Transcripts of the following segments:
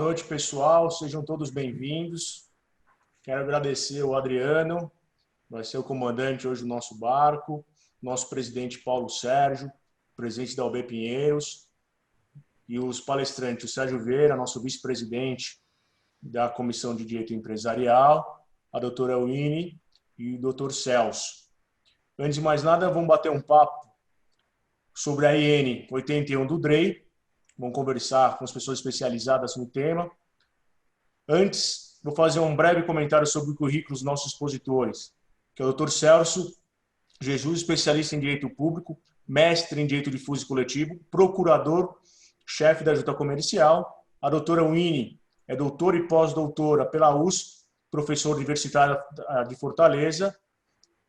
noite, pessoal. Sejam todos bem-vindos. Quero agradecer o Adriano, vai ser o comandante hoje do nosso barco, nosso presidente Paulo Sérgio, presidente da UB Pinheiros, e os palestrantes, o Sérgio Vieira, nosso vice-presidente da Comissão de Direito Empresarial, a doutora Winnie e o doutor Celso. Antes de mais nada, vamos bater um papo sobre a IN 81 do DREI. Vamos conversar com as pessoas especializadas no tema. Antes, vou fazer um breve comentário sobre o currículo dos nossos expositores, que é o Dr. Celso Jesus, especialista em Direito Público, mestre em Direito Difuso e Coletivo, procurador-chefe da Junta Comercial. A doutora Winnie é doutora e pós-doutora pela USP, professor universitário de Fortaleza.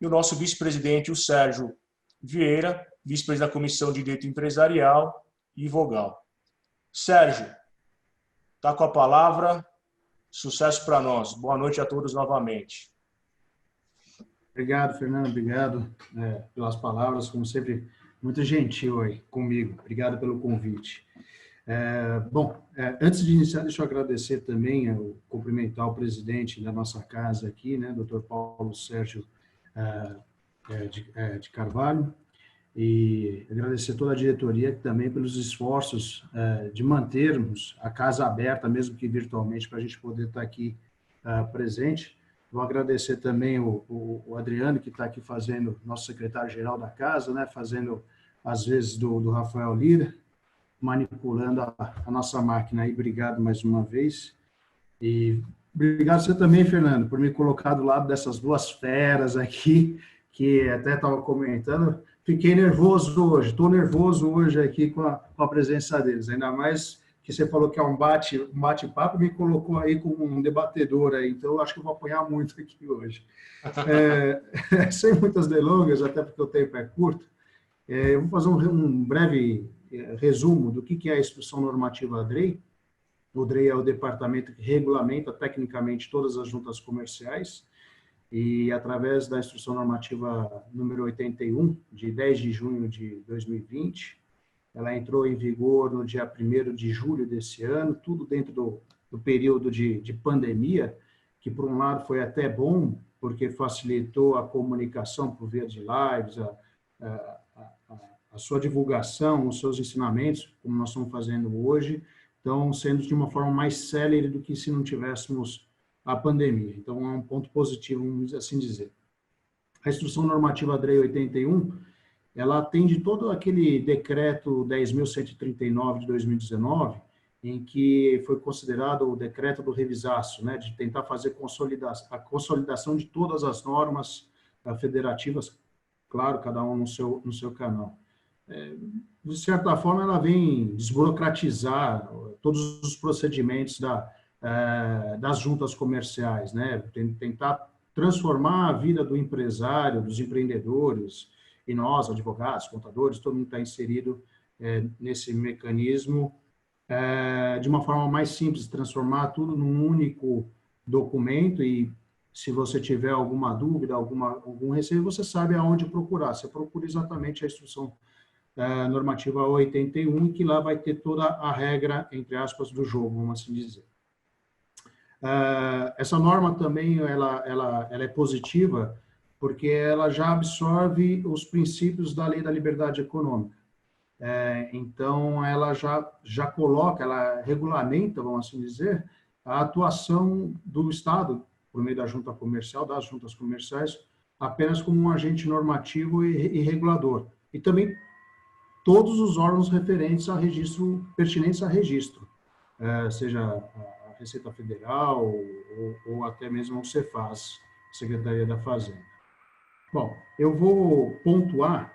E o nosso vice-presidente, o Sérgio Vieira, vice-presidente da Comissão de Direito Empresarial e Vogal. Sérgio, está com a palavra. Sucesso para nós. Boa noite a todos novamente. Obrigado, Fernando. Obrigado pelas palavras, como sempre, muito gentil aí comigo. Obrigado pelo convite. Antes de iniciar, deixa eu agradecer também, cumprimentar o presidente da nossa casa aqui, né, Dr. Paulo Sérgio de Carvalho, e agradecer toda a diretoria também pelos esforços de mantermos a casa aberta, mesmo que virtualmente, para a gente poder estar aqui presente. Vou agradecer também o Adriano, que está aqui fazendo, nosso secretário-geral da casa, né, fazendo, às vezes, do Rafael Lira, manipulando a nossa máquina aí. Obrigado mais uma vez. E obrigado você também, Fernando, por me colocar do lado dessas duas feras aqui, que até estava comentando. Fiquei nervoso hoje, estou nervoso hoje aqui com a presença deles, ainda mais que você falou que é um bate-papo, me colocou aí como um debatedor aí, então eu acho que eu vou apanhar muito aqui hoje. Sem muitas delongas, até porque o tempo é curto, eu vou fazer um breve resumo do que é a Instrução Normativa DREI. O DREI é o departamento que regulamenta tecnicamente todas as juntas comerciais, e através da Instrução Normativa número 81, de 10 de junho de 2020, ela entrou em vigor no dia 1º de julho desse ano, tudo dentro do período de pandemia, que por um lado foi até bom, porque facilitou a comunicação por via de lives, a sua divulgação, os seus ensinamentos, como nós estamos fazendo hoje, estão sendo de uma forma mais célere do que se não tivéssemos a pandemia. Então, é um ponto positivo, vamos assim dizer. A Instrução Normativa DREI 81, ela atende todo aquele decreto 10.139 de 2019, em que foi considerado o decreto do revisaço, né, de tentar fazer a consolidação de todas as normas federativas, claro, cada um no seu canal. De certa forma, ela vem desburocratizar todos os procedimentos das juntas comerciais, né? Tentar transformar a vida do empresário, dos empreendedores, e nós, advogados, contadores, todo mundo está inserido nesse mecanismo de uma forma mais simples, transformar tudo num único documento, e se você tiver alguma dúvida, algum receio, você sabe aonde procurar. Você procura exatamente a Instrução Normativa 81, que lá vai ter toda a regra, entre aspas, do jogo, vamos assim dizer. Essa norma também ela é positiva, porque ela já absorve os princípios da Lei da Liberdade Econômica. Então, ela já coloca, ela regulamenta, vamos assim dizer, a atuação do Estado, por meio da junta comercial, das juntas comerciais, apenas como um agente normativo e regulador. E também todos os órgãos referentes a registro, pertinentes a registro, seja a Receita Federal ou até mesmo o Cefaz, Secretaria da Fazenda. Bom, eu vou pontuar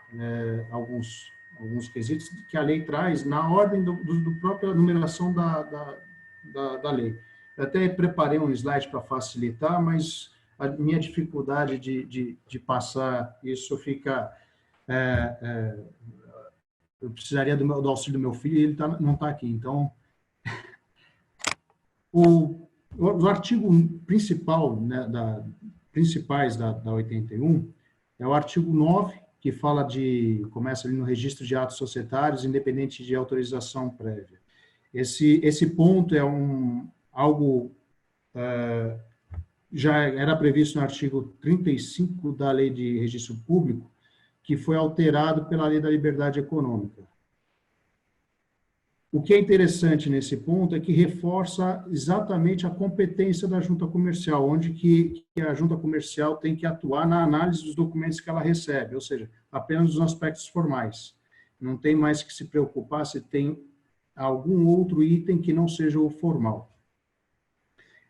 alguns quesitos que a lei traz na ordem do própria numeração da lei. Eu até preparei um slide para facilitar, mas a minha dificuldade de passar isso fica... eu precisaria do auxílio do meu filho e ele não está aqui. Então, o artigo principal, né, principais da 81 é o artigo 9, que começa ali no registro de atos societários, independente de autorização prévia. Esse ponto é algo já era previsto no artigo 35 da Lei de Registro Público, que foi alterado pela Lei da Liberdade Econômica. O que é interessante nesse ponto é que reforça exatamente a competência da junta comercial, onde que a junta comercial tem que atuar na análise dos documentos que ela recebe, ou seja, apenas os aspectos formais. Não tem mais que se preocupar se tem algum outro item que não seja o formal.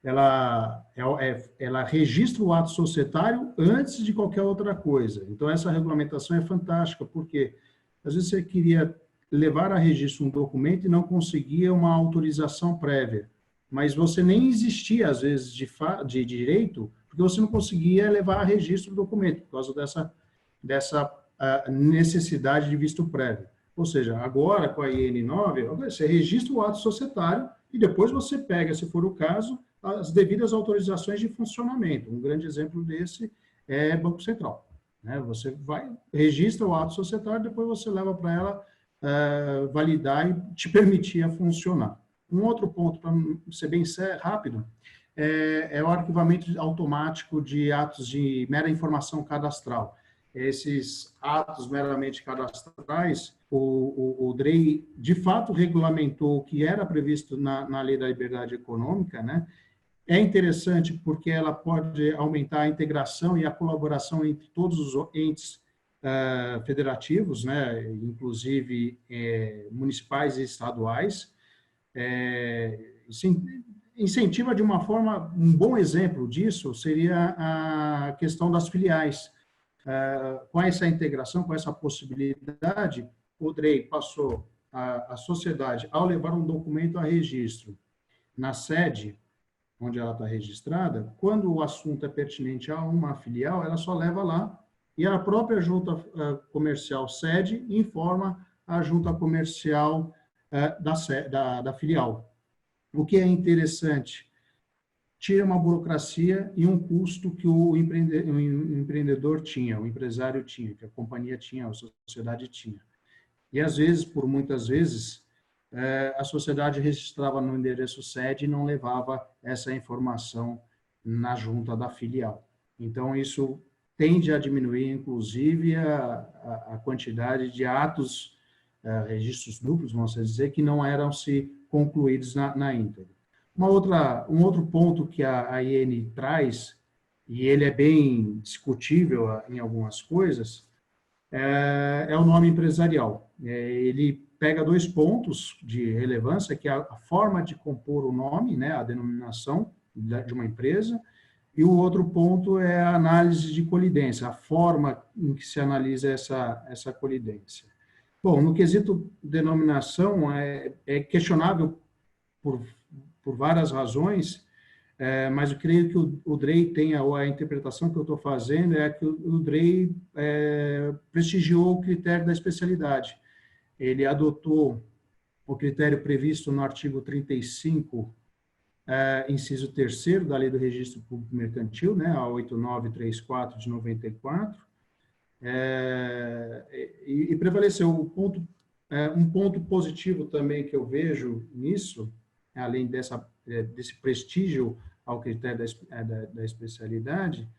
Ela registra o ato societário antes de qualquer outra coisa. Então, essa regulamentação é fantástica, porque às vezes você queria levar a registro um documento e não conseguia uma autorização prévia, mas você nem existia, às vezes, de direito, porque você não conseguia levar a registro o documento, por causa dessa necessidade de visto prévio. Ou seja, agora, com a IN9, você registra o ato societário e depois você pega, se for o caso, as devidas autorizações de funcionamento. Um grande exemplo desse é Banco Central, né? Você registra o ato societário, depois você leva para ela validar e te permitir a funcionar. Um outro ponto, para ser bem rápido, é o arquivamento automático de atos de mera informação cadastral. Esses atos meramente cadastrais, o DREI, de fato, regulamentou o que era previsto na Lei da Liberdade Econômica, né? É interessante porque ela pode aumentar a integração e a colaboração entre todos os entes federativos, né? Inclusive municipais e estaduais. Incentiva de uma forma, um bom exemplo disso seria a questão das filiais. Com essa integração, com essa possibilidade, o DREI passou a sociedade, ao levar um documento a registro na sede onde ela está registrada, quando o assunto é pertinente a uma filial, ela só leva lá e a própria junta comercial sede informa a junta comercial da filial. O que é interessante, tira uma burocracia e um custo que o empreendedor tinha, o empresário tinha, que a companhia tinha, a sociedade tinha. E, às vezes, por muitas vezes, a sociedade registrava no endereço sede e não levava essa informação na junta da filial. Então, isso tende a diminuir, inclusive, a quantidade de atos, registros duplos, vamos dizer, que não eram se concluídos na íntegra. Um outro ponto que a IN traz, e ele é bem discutível em algumas coisas, é o nome empresarial. Ele pega dois pontos de relevância, que é a forma de compor o nome, né, a denominação de uma empresa, e o outro ponto é a análise de colidência, a forma em que se analisa essa colidência. Bom, no quesito denominação, é questionável por várias razões, mas eu creio que o DREI tem, ou a interpretação que eu estou fazendo, é que o DREI prestigiou o critério da especialidade. Ele adotou o critério previsto no artigo 35, inciso 3º da Lei do Registro Público Mercantil, né, a 8934 de 94, e prevaleceu um ponto positivo também que eu vejo nisso, além desse prestígio ao critério da especialidade,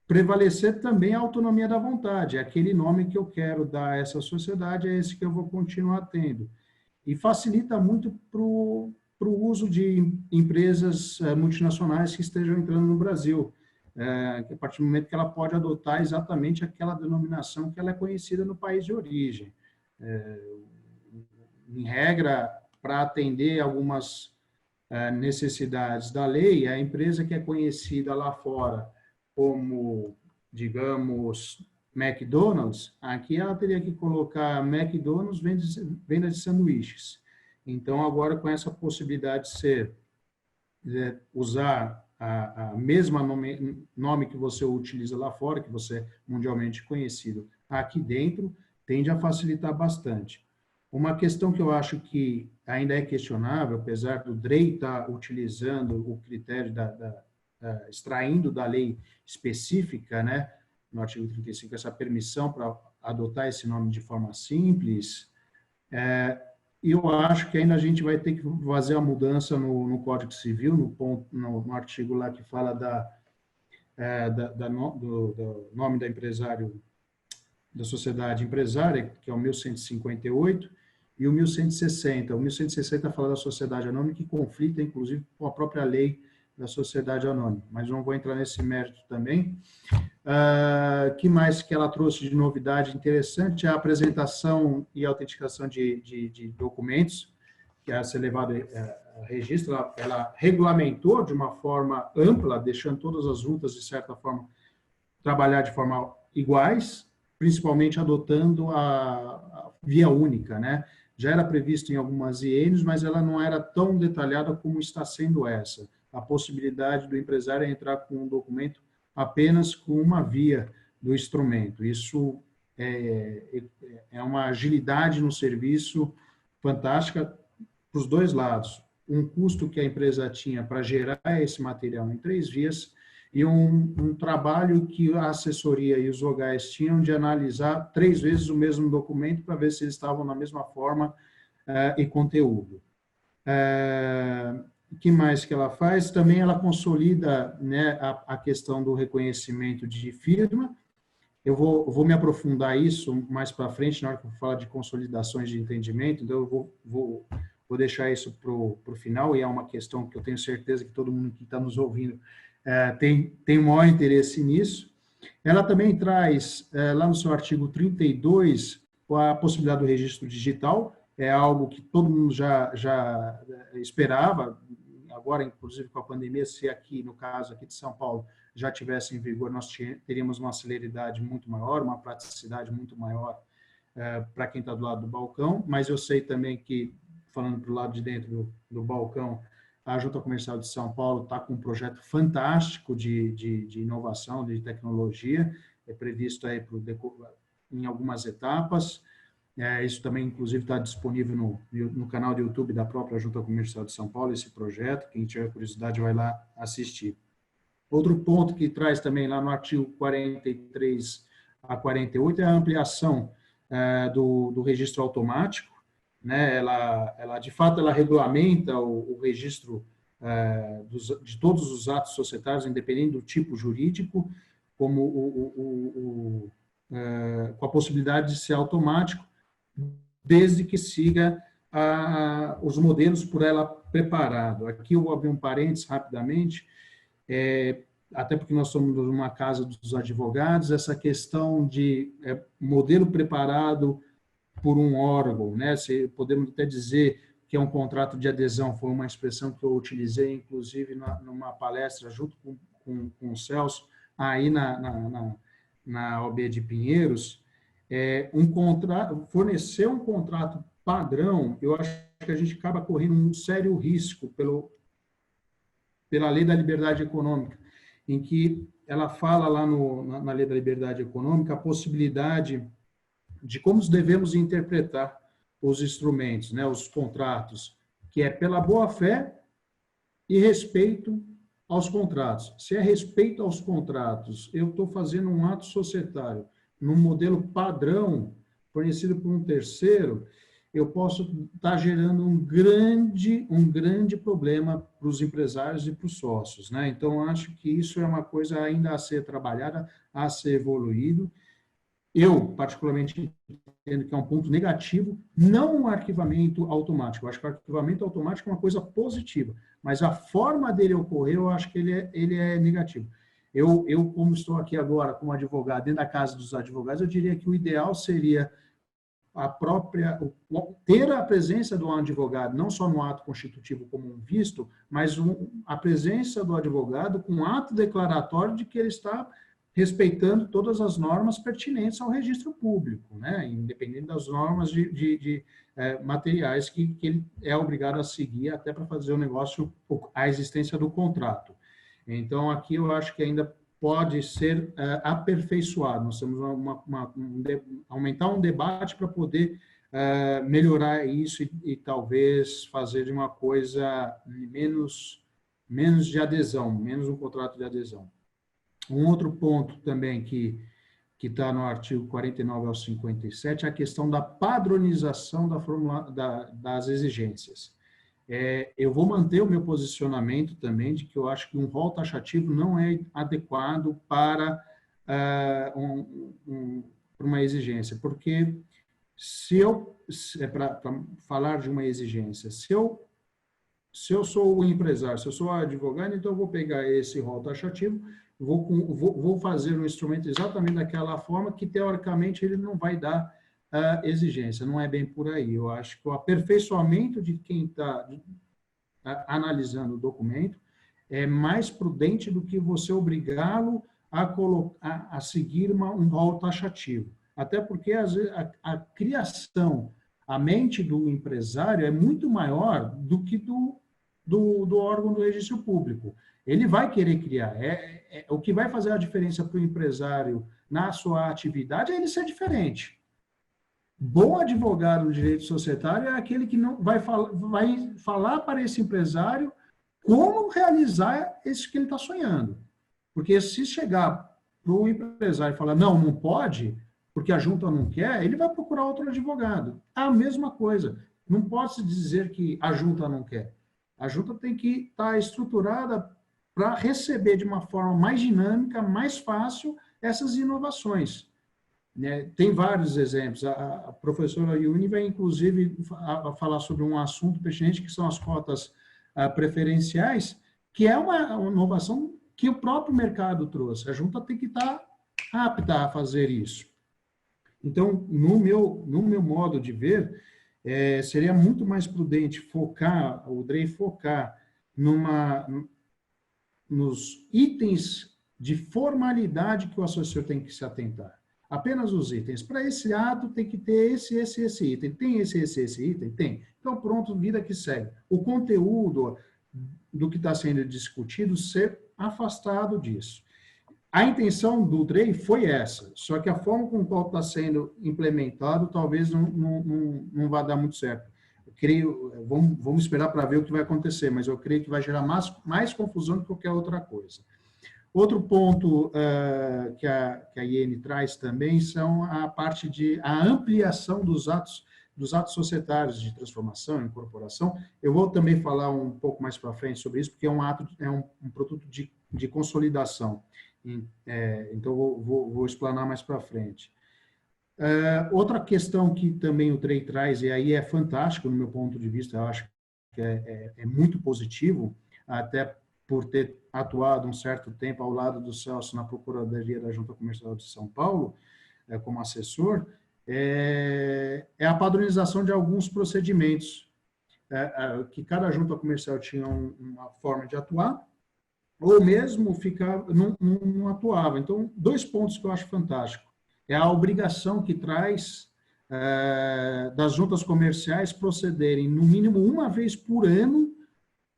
prevalecer também a autonomia da vontade. Aquele nome que eu quero dar a essa sociedade é esse que eu vou continuar tendo. E facilita muito para o uso de empresas multinacionais que estejam entrando no Brasil, que a partir do momento que ela pode adotar exatamente aquela denominação que ela é conhecida no país de origem. Em regra, para atender algumas necessidades da lei, a empresa que é conhecida lá fora como, digamos, McDonald's, aqui ela teria que colocar McDonald's venda de sanduíches. Então, agora com essa possibilidade de usar a mesma nome que você utiliza lá fora, que você é mundialmente conhecido, aqui dentro, tende a facilitar bastante. Uma questão que eu acho que ainda é questionável, apesar do DREI estar utilizando o critério extraindo da lei específica, né, no artigo 35, essa permissão para adotar esse nome de forma simples, e eu acho que ainda a gente vai ter que fazer a mudança no Código Civil, no artigo lá que fala do nome da empresário, da sociedade empresária, que é o 1158, e o 1160. O 1160 fala da sociedade anônima, que conflita, inclusive, com a própria lei da sociedade anônima. Mas não vou entrar nesse mérito também. Que mais que ela trouxe de novidade interessante? A apresentação e autenticação de documentos, que a ser levado a registro. Ela regulamentou de uma forma ampla, deixando todas as juntas, de certa forma, trabalhar de forma iguais, principalmente adotando a via única, né? Já era previsto em algumas INs, mas ela não era tão detalhada como está sendo essa. A possibilidade do empresário entrar com um documento apenas com uma via do instrumento. Isso é uma agilidade no serviço fantástica para os dois lados. Um custo que a empresa tinha para gerar esse material em 3 vias e um trabalho que a assessoria e os vogais tinham de analisar 3 vezes o mesmo documento para ver se eles estavam na mesma forma e conteúdo. O que mais que ela faz? Também ela consolida, né, a questão do reconhecimento de firma. Eu vou me aprofundar isso mais para frente, na hora que eu falar de consolidações de entendimento, então eu vou deixar isso para o final, e é uma questão que eu tenho certeza que todo mundo que está nos ouvindo tem o maior interesse nisso. Ela também traz, lá no seu artigo 32, a possibilidade do registro digital, é algo que todo mundo já esperava, agora, inclusive, com a pandemia, se aqui, no caso aqui de São Paulo, já tivesse em vigor, nós teríamos uma celeridade muito maior, uma praticidade muito maior para quem está do lado do balcão, mas eu sei também que, falando para o lado de dentro do balcão, a Junta Comercial de São Paulo está com um projeto fantástico de inovação, de tecnologia, é previsto aí em algumas etapas. Isso também, inclusive, está disponível no canal do YouTube da própria Junta Comercial de São Paulo, esse projeto. Quem tiver curiosidade vai lá assistir. Outro ponto que traz também lá no artigo 43 a 48 é a ampliação do registro automático, né? Ela de fato, ela regulamenta o registro de todos os atos societários, independente do tipo jurídico, como com a possibilidade de ser automático, desde que siga os modelos por ela preparado. Aqui eu vou abrir um parênteses rapidamente, até porque nós somos uma casa dos advogados, essa questão de modelo preparado por um órgão, né? Podemos até dizer que é um contrato de adesão, foi uma expressão que eu utilizei, inclusive, numa palestra junto com o Celso, aí na OAB de Pinheiros. Fornecer um contrato padrão, eu acho que a gente acaba correndo um sério risco pela Lei da Liberdade Econômica, em que ela fala lá na Lei da Liberdade Econômica a possibilidade de como devemos interpretar os instrumentos, né, os contratos, que é pela boa-fé e respeito aos contratos. Se é respeito aos contratos, eu estou fazendo um ato societário num modelo padrão fornecido por um terceiro, eu posso estar gerando um grande problema para os empresários e para os sócios, né? Então, acho que isso é uma coisa ainda a ser trabalhada, a ser evoluído. Eu, particularmente, entendo que é um ponto negativo, não o arquivamento automático. Eu acho que o arquivamento automático é uma coisa positiva, mas a forma dele ocorrer, eu acho que ele é negativo. Eu, como estou aqui agora como advogado, dentro da casa dos advogados, eu diria que o ideal seria ter a presença do advogado, não só no ato constitutivo como um visto, mas a presença do advogado com um ato declaratório de que ele está respeitando todas as normas pertinentes ao registro público, né? Independente das normas de materiais que ele é obrigado a seguir até para fazer o negócio, a existência do contrato. Então, aqui eu acho que ainda pode ser aperfeiçoado. Nós temos aumentar um debate para poder melhorar isso e talvez fazer de uma coisa menos de adesão, menos um contrato de adesão. Um outro ponto também que que está no artigo 49 ao 57, a questão da padronização das exigências. Eu vou manter o meu posicionamento também de que eu acho que um rol taxativo não é adequado para uma exigência, porque para falar de uma exigência, se eu sou o empresário, se eu sou advogado, então eu vou pegar esse rol taxativo, vou fazer um instrumento exatamente daquela forma que, teoricamente, ele não vai dar exigência. Não é bem por aí. Eu acho que o aperfeiçoamento de quem está analisando o documento é mais prudente do que você obrigá-lo a seguir um rol taxativo. Até porque, às vezes, a criação, a mente do empresário é muito maior do que do órgão do registro público. Ele vai querer criar. O que vai fazer a diferença para o empresário na sua atividade é ele ser diferente. Bom advogado do direito societário é aquele que não vai falar para esse empresário como realizar isso que ele está sonhando. Porque se chegar para o empresário e falar, não pode, porque a junta não quer, ele vai procurar outro advogado. A mesma coisa. Não pode se dizer que a junta não quer. A junta tem que estar estruturada para receber de uma forma mais dinâmica, mais fácil, essas inovações. Tem vários exemplos. A professora Iune vai, inclusive, falar sobre um assunto pertinente, que são as cotas preferenciais, que é uma inovação que o próprio mercado trouxe. A junta tem que estar apta a fazer isso. Então, no meu modo de ver, seria muito mais prudente o DREI focar nos itens de formalidade que o assessor tem que se atentar. Apenas os itens. Para esse ato tem que ter esse item. Tem esse item? Tem. Então, pronto, vida que segue. O conteúdo do que está sendo discutido ser afastado disso. A intenção do DREI foi essa, só que a forma com qual está sendo implementado talvez não vá dar muito certo. Eu creio, vamos esperar para ver o que vai acontecer, mas eu creio que vai gerar mais confusão do que qualquer outra coisa. Outro ponto que a IN traz também são a parte a ampliação dos atos societários de transformação, incorporação. Eu vou também falar um pouco mais para frente sobre isso, porque é um produto de consolidação. Então, vou explanar mais para frente. Outra questão que também o DREI traz, e aí é fantástico, no meu ponto de vista, eu acho que é muito positivo, até por ter atuado um certo tempo ao lado do Celso na Procuradoria da Junta Comercial de São Paulo, como assessor, é a padronização de alguns procedimentos, que cada junta comercial tinha uma forma de atuar, ou mesmo não atuava. Então, 2 pontos que eu acho fantástico. É a obrigação que traz das juntas comerciais procederem, no mínimo uma vez por ano,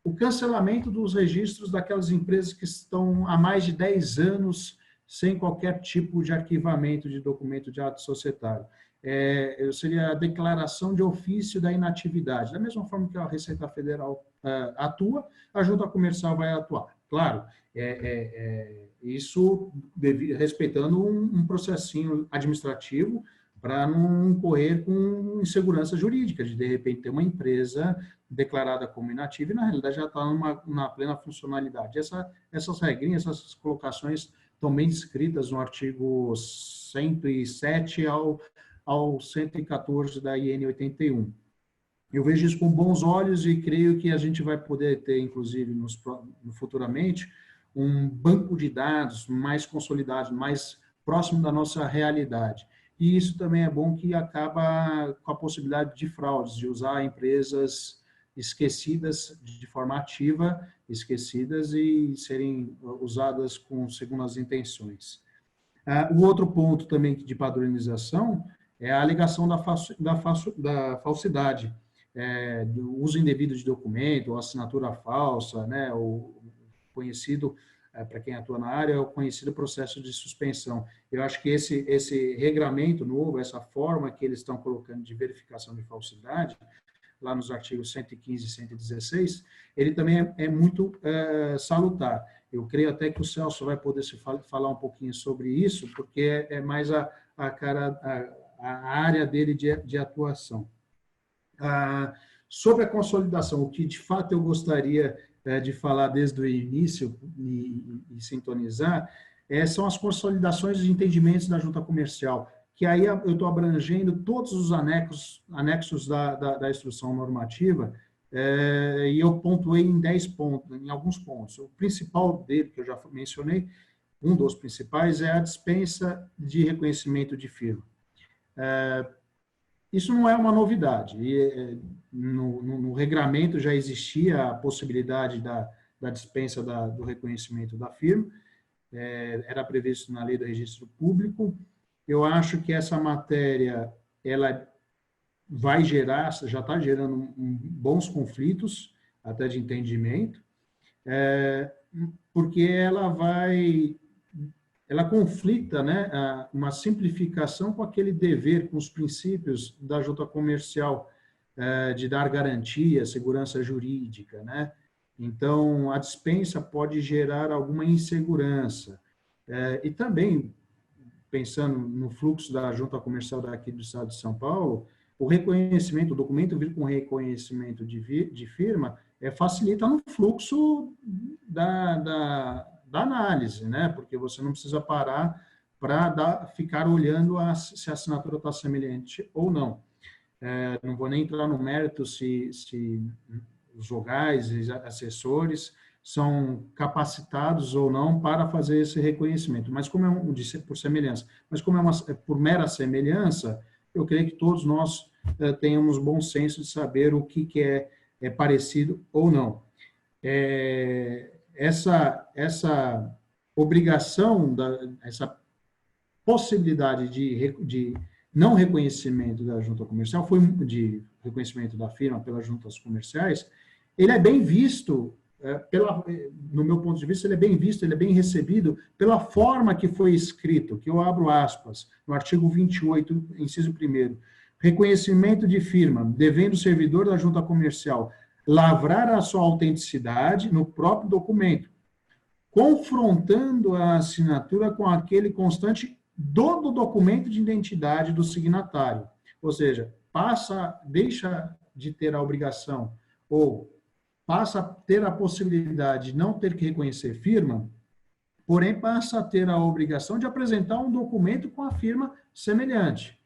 o cancelamento dos registros daquelas empresas que estão há mais de 10 anos sem qualquer tipo de arquivamento de documento de ato societário. Seria a declaração de ofício da inatividade. Da mesma forma que a Receita Federal atua, a junta comercial vai atuar. Claro, isso respeitando um processinho administrativo para não correr com insegurança jurídica, de repente ter uma empresa declarada como inativa e, na realidade, já está na plena funcionalidade. Essas regrinhas, essas colocações estão bem descritas no artigo 107 ao 114 da IN 81. Eu vejo isso com bons olhos e creio que a gente vai poder ter, inclusive, futuramente, um banco de dados mais consolidado, mais próximo da nossa realidade. E isso também é bom, que acaba com a possibilidade de fraudes, de usar empresas esquecidas de forma ativa, esquecidas e serem usadas segundo as intenções. O outro ponto também de padronização é a alegação da falsidade, do uso indevido de documento, ou assinatura falsa, né, o conhecido, para quem atua na área, é o conhecido processo de suspensão. Eu acho que esse regramento novo, essa forma que eles estão colocando de verificação de falsidade, lá nos artigos 115 e 116, ele também é muito salutar. Eu creio até que o Celso vai poder falar um pouquinho sobre isso, porque é mais a área dele de atuação. Sobre a consolidação, o que de fato eu gostaria de falar desde o início e sintonizar, são as consolidações de entendimentos da junta comercial, que aí eu estou abrangendo todos os anexos da instrução normativa, e eu pontuei em 10 pontos, em alguns pontos. O principal dele, que eu já mencionei, um dos principais, é a dispensa de reconhecimento de firma. Isso não é uma novidade. No regramento já existia a possibilidade da dispensa do reconhecimento da firma, era previsto na lei do registro público. Eu acho que essa matéria ela vai gerar, já está gerando bons conflitos, até de entendimento, porque ela conflita, né, uma simplificação com aquele dever, com os princípios da junta comercial de dar garantia, segurança jurídica, né? Então, a dispensa pode gerar alguma insegurança. E também, pensando no fluxo da junta comercial daqui do estado de São Paulo, o reconhecimento, o documento vir com reconhecimento de firma, facilita no fluxo da análise, né? Porque você não precisa parar para ficar olhando se a assinatura está semelhante ou não. Não vou nem entrar no mérito se os vogais e assessores são capacitados ou não para fazer esse reconhecimento, mas como por semelhança, mas como por mera semelhança, eu creio que todos nós tenhamos bom senso de saber o que é parecido ou não. Essa obrigação, essa possibilidade de não reconhecimento da junta comercial, de reconhecimento da firma pelas juntas comerciais, ele é bem visto, no meu ponto de vista, ele é bem visto, ele é bem recebido pela forma que foi escrito, que eu abro aspas, no artigo 28, inciso 1º, reconhecimento de firma, devendo o servidor da junta comercial lavrar a sua autenticidade no próprio documento, confrontando a assinatura com aquele constante do documento de identidade do signatário. Ou seja, deixa de ter a obrigação ou passa a ter a possibilidade de não ter que reconhecer firma, porém passa a ter a obrigação de apresentar um documento com a firma semelhante.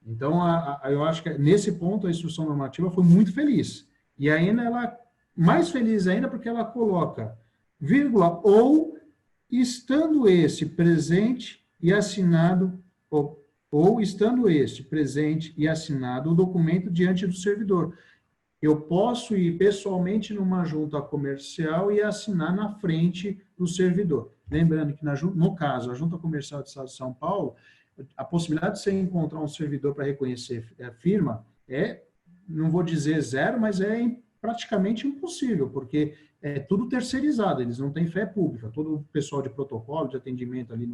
Então, eu acho que nesse ponto a instrução normativa foi muito feliz. E ainda ela, mais feliz ainda, porque ela coloca, vírgula, ou estando este presente e assinado, ou estando este presente e assinado o documento diante do servidor. Eu posso ir pessoalmente numa junta comercial e assinar na frente do servidor. Lembrando que, no caso, a junta comercial do estado de São Paulo, a possibilidade de você encontrar um servidor para reconhecer a firma não vou dizer zero, mas é praticamente impossível, porque é tudo terceirizado, eles não têm fé pública. Todo o pessoal de protocolo, de atendimento ali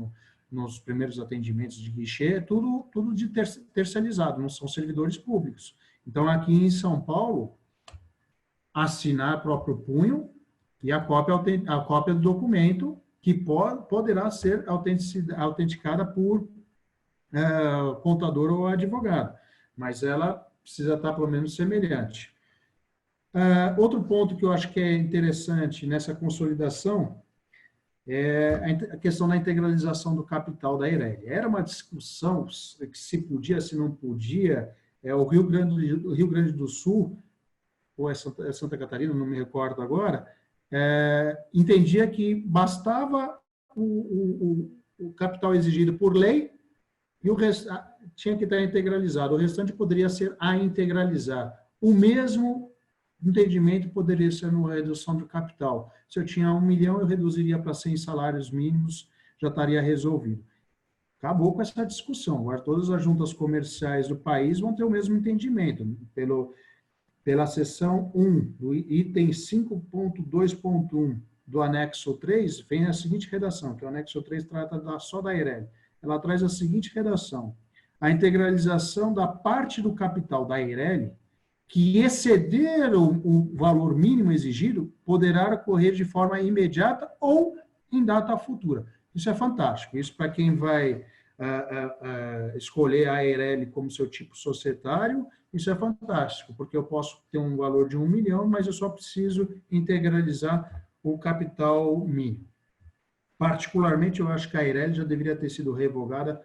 nos primeiros atendimentos de guichê, é tudo de terceirizado, não são servidores públicos. Então, aqui em São Paulo, assinar próprio punho e a cópia do documento que poderá ser autenticada por contador ou advogado, mas ela precisa estar pelo menos semelhante. Outro ponto que eu acho que é interessante nessa consolidação é a questão da integralização do capital da Eireli. Era uma discussão que se podia, se não podia. O Rio Grande do Sul, ou Santa Catarina, não me recordo agora, entendia que bastava o capital exigido por lei e o resto tinha que estar integralizado. O restante poderia ser a integralizar. O mesmo entendimento poderia ser na redução do capital. Se eu tinha 1 milhão, eu reduziria para 100 salários mínimos, já estaria resolvido. Acabou com essa discussão. Agora, todas as juntas comerciais do país vão ter o mesmo entendimento. Pela seção 1, do item 5.2.1 do anexo 3, vem a seguinte redação, que o anexo 3 trata só da Eireli. Ela traz a seguinte redação: a integralização da parte do capital da Eireli que exceder o valor mínimo exigido poderá ocorrer de forma imediata ou em data futura. Isso é fantástico. Isso para quem vai escolher a Eireli como seu tipo societário, isso é fantástico, porque eu posso ter um valor de 1 milhão, mas eu só preciso integralizar o capital mínimo. Particularmente, eu acho que a Eireli já deveria ter sido revogada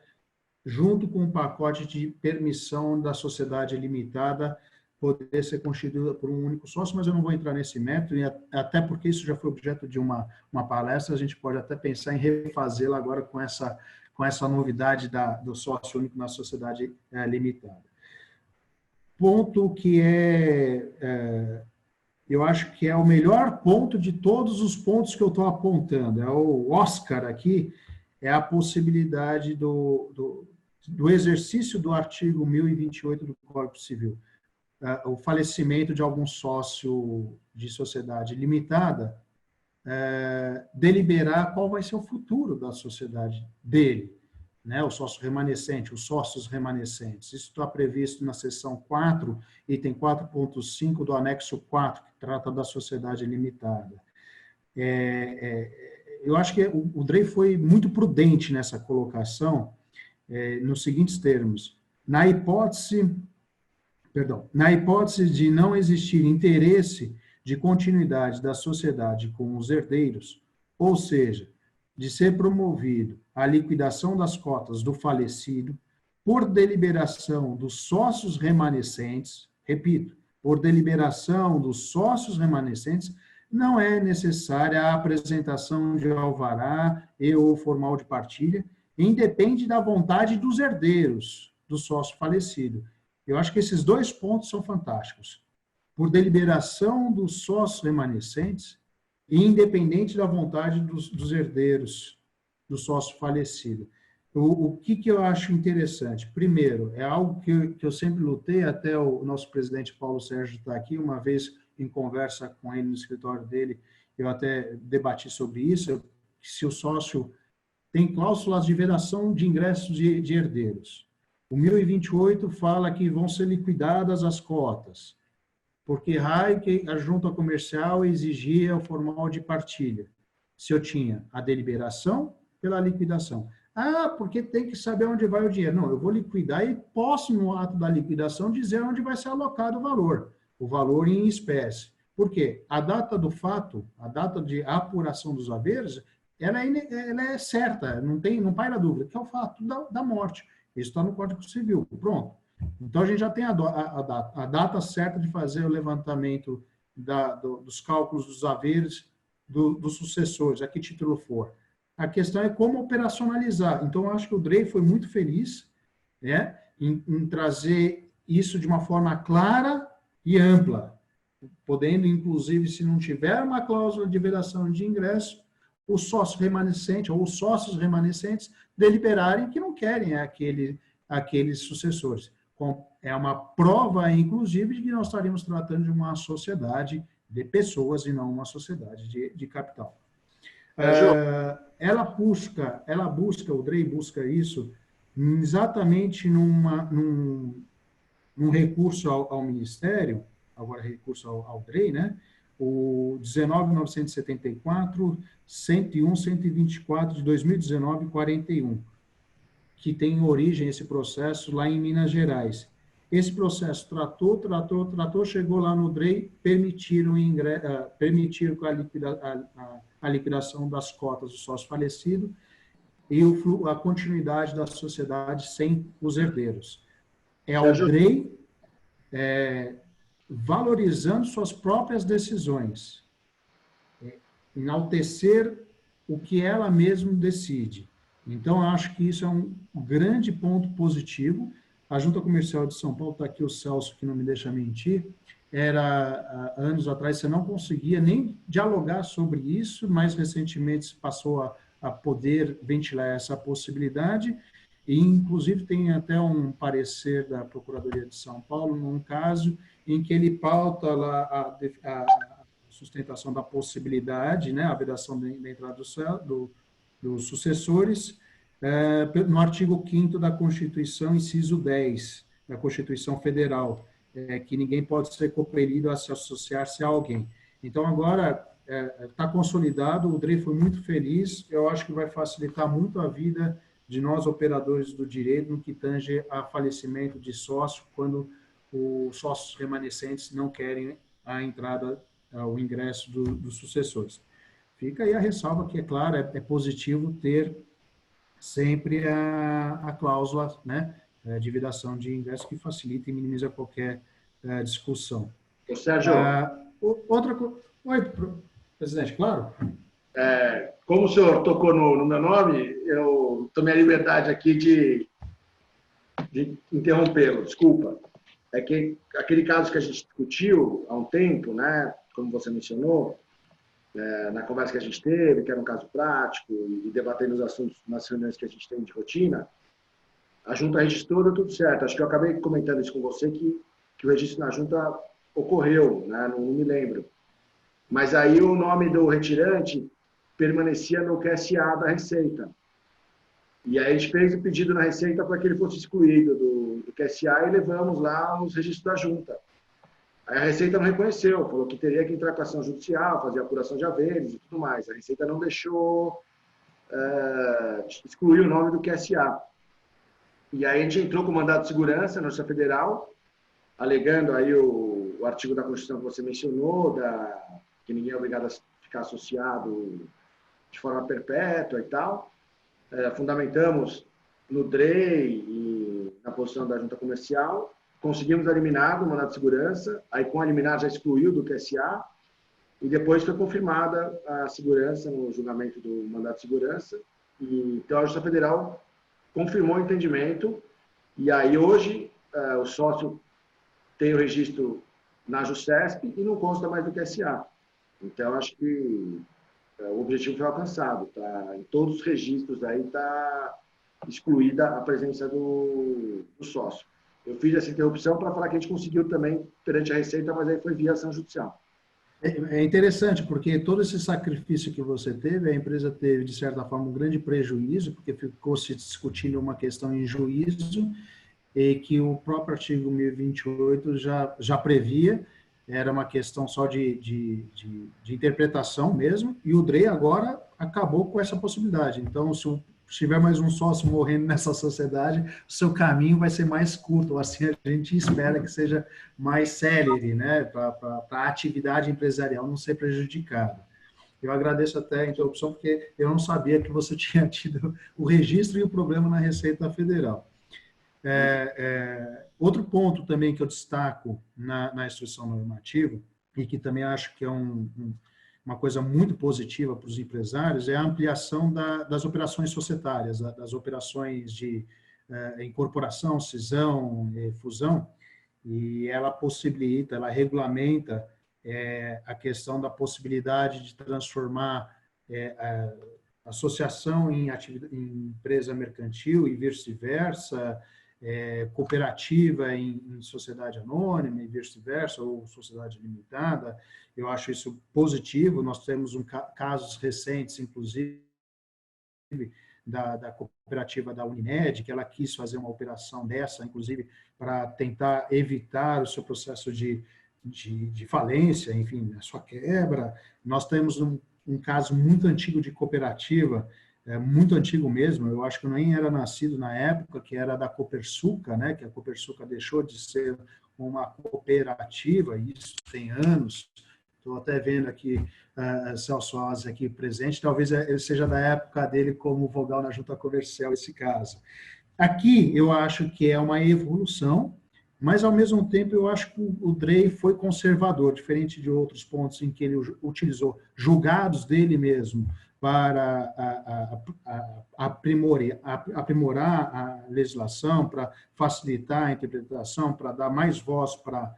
junto com o pacote de permissão da sociedade limitada poder ser constituída por um único sócio, mas eu não vou entrar nesse método, e até porque isso já foi objeto de uma palestra, a gente pode até pensar em refazê-la agora com essa novidade do sócio único na sociedade limitada. Ponto que eu acho que é o melhor ponto de todos os pontos que eu estou apontando, é o Oscar aqui, é a possibilidade do exercício do artigo 1028 do Código Civil. O falecimento de algum sócio de sociedade limitada, deliberar qual vai ser o futuro da sociedade dele, né? O sócio remanescente, os sócios remanescentes. Isso está previsto na seção 4, item 4.5 do anexo 4, que trata da sociedade limitada. Eu acho que o Drey foi muito prudente nessa colocação, nos seguintes termos. Na hipótese de não existir interesse de continuidade da sociedade com os herdeiros, ou seja, de ser promovido a liquidação das cotas do falecido por deliberação dos sócios remanescentes, repito, por deliberação dos sócios remanescentes, não é necessária a apresentação de alvará e ou formal de partilha, independe da vontade dos herdeiros do sócio falecido. Eu acho que esses dois pontos são fantásticos. Por deliberação dos sócios remanescentes e independente da vontade dos herdeiros do sócio falecido. O que eu acho interessante? Primeiro, é algo que eu sempre lutei, até o nosso presidente Paulo Sérgio está aqui, uma vez em conversa com ele no escritório dele, eu até debati sobre isso, se o sócio tem cláusulas de vedação de ingressos de herdeiros. O 1028 fala que vão ser liquidadas as cotas, porque a junta comercial exigia o formal de partilha. Se eu tinha a deliberação pela liquidação. Porque tem que saber onde vai o dinheiro. Não, eu vou liquidar e posso, no ato da liquidação, dizer onde vai ser alocado o valor em espécie. Por quê? A data do fato, a data de apuração dos haveres, ela é certa, não paira dúvida, que é o fato da morte. Isso está no Código Civil. Pronto. Então, a gente já tem a data certa de fazer o levantamento dos cálculos dos haveres dos sucessores, a que título for. A questão é como operacionalizar. Então, eu acho que o Drey foi muito feliz, né, em trazer isso de uma forma clara e ampla, podendo, inclusive, se não tiver uma cláusula de vedação de ingresso, o sócio remanescente ou os sócios remanescentes deliberarem que não querem aqueles sucessores. É uma prova, inclusive, de que nós estaríamos tratando de uma sociedade de pessoas e não uma sociedade de capital. O Drey busca isso exatamente num recurso ao Ministério, agora recurso ao Drey, né? O 19.974, 101, 124 de 2019, 41, que tem origem esse processo lá em Minas Gerais. Esse processo tratou, chegou lá no Drey, permitiram a liquidação das cotas do sócio falecido e a continuidade da sociedade sem os herdeiros. É o Drey valorizando suas próprias decisões, enaltecer o que ela mesma decide. Então, eu acho que isso é um grande ponto positivo. A Junta Comercial de São Paulo, está aqui o Celso, que não me deixa mentir, anos atrás, você não conseguia nem dialogar sobre isso, mais recentemente se passou a poder ventilar essa possibilidade, e inclusive tem até um parecer da Procuradoria de São Paulo, num caso em que ele pauta lá a sustentação da possibilidade, né, a vedação da entrada dos sucessores, no artigo 5º da Constituição, inciso 10, da Constituição Federal. que ninguém pode ser compelido a se associar-se a alguém. Então, agora está consolidado, o DREI foi muito feliz, eu acho que vai facilitar muito a vida de nós, operadores do direito, no que tange a falecimento de sócio, quando os sócios remanescentes não querem a entrada, o ingresso dos sucessores. Fica aí a ressalva que, é claro, é positivo ter sempre a cláusula, né, de vedação de ingresso, que facilita e minimiza qualquer discussão. Ô, Sérgio, Oi, presidente, claro. como o senhor tocou no meu nome, eu tomei a liberdade aqui de interrompê-lo, desculpa. É que aquele caso que a gente discutiu há um tempo, né, como você mencionou, na conversa que a gente teve, que era um caso prático, e debatendo os assuntos nas reuniões que a gente tem de rotina, a junta registrou, deu tudo certo. Acho que eu acabei comentando isso com você, que o registro na junta ocorreu, né, não me lembro. Mas aí o nome do retirante permanecia no QSA da Receita. E aí a gente fez o pedido na Receita para que ele fosse excluído do QSA e levamos lá os registros da junta. Aí a Receita não reconheceu, falou que teria que entrar com ação judicial, fazer apuração de haveres e tudo mais. A Receita não deixou excluir o nome do QSA. E aí a gente entrou com o mandado de segurança na Justiça Federal, alegando aí o artigo da Constituição que você mencionou, que ninguém é obrigado a ficar associado de forma perpétua e tal. Fundamentamos no DREI e na posição da junta comercial, conseguimos eliminar o mandado de segurança, aí com a liminar já excluiu do QSA, e depois foi confirmada a segurança no julgamento do mandado de segurança, e então a Justiça Federal confirmou o entendimento, e aí hoje o sócio tem o registro na JUSCESP e não consta mais do QSA. Então, acho que o objetivo foi alcançado. Tá? Em todos os registros aí está excluída a presença do sócio. Eu fiz essa interrupção para falar que a gente conseguiu também perante a Receita, mas aí foi via ação judicial. É interessante, porque todo esse sacrifício que você teve, a empresa teve, de certa forma, um grande prejuízo, porque ficou se discutindo uma questão em juízo, e que o próprio artigo 1028 já previa, era uma questão só de interpretação mesmo, e o DREI agora acabou com essa possibilidade. Então, se tiver mais um sócio morrendo nessa sociedade, o seu caminho vai ser mais curto, ou assim a gente espera que seja mais célere, né, para a atividade empresarial não ser prejudicada. Eu agradeço até a interrupção, porque eu não sabia que você tinha tido o registro e o problema na Receita Federal. Outro ponto também que eu destaco na instrução normativa, e que também acho que é uma coisa muito positiva para os empresários, é a ampliação das operações societárias, das operações de incorporação, cisão, fusão, e ela possibilita, ela regulamenta a questão da possibilidade de transformar a associação em empresa mercantil e vice-versa, cooperativa em sociedade anônima e vice-versa, ou sociedade limitada. Eu acho isso positivo. Nós temos casos recentes, inclusive, da cooperativa da Unimed, que ela quis fazer uma operação dessa, inclusive, para tentar evitar o seu processo de falência, enfim, a sua quebra. Nós temos um caso muito antigo de cooperativa, muito antigo mesmo, eu acho que eu nem era nascido na época, que era da Copersuca, né, que a Copersuca deixou de ser uma cooperativa, isso tem anos. Estou até vendo aqui Celso Alves aqui presente, talvez ele seja da época dele como vogal na junta comercial, esse caso. Aqui eu acho que é uma evolução, mas ao mesmo tempo eu acho que o DREI foi conservador, diferente de outros pontos em que ele utilizou julgados dele mesmo para aprimorar a legislação, para facilitar a interpretação, para dar mais voz para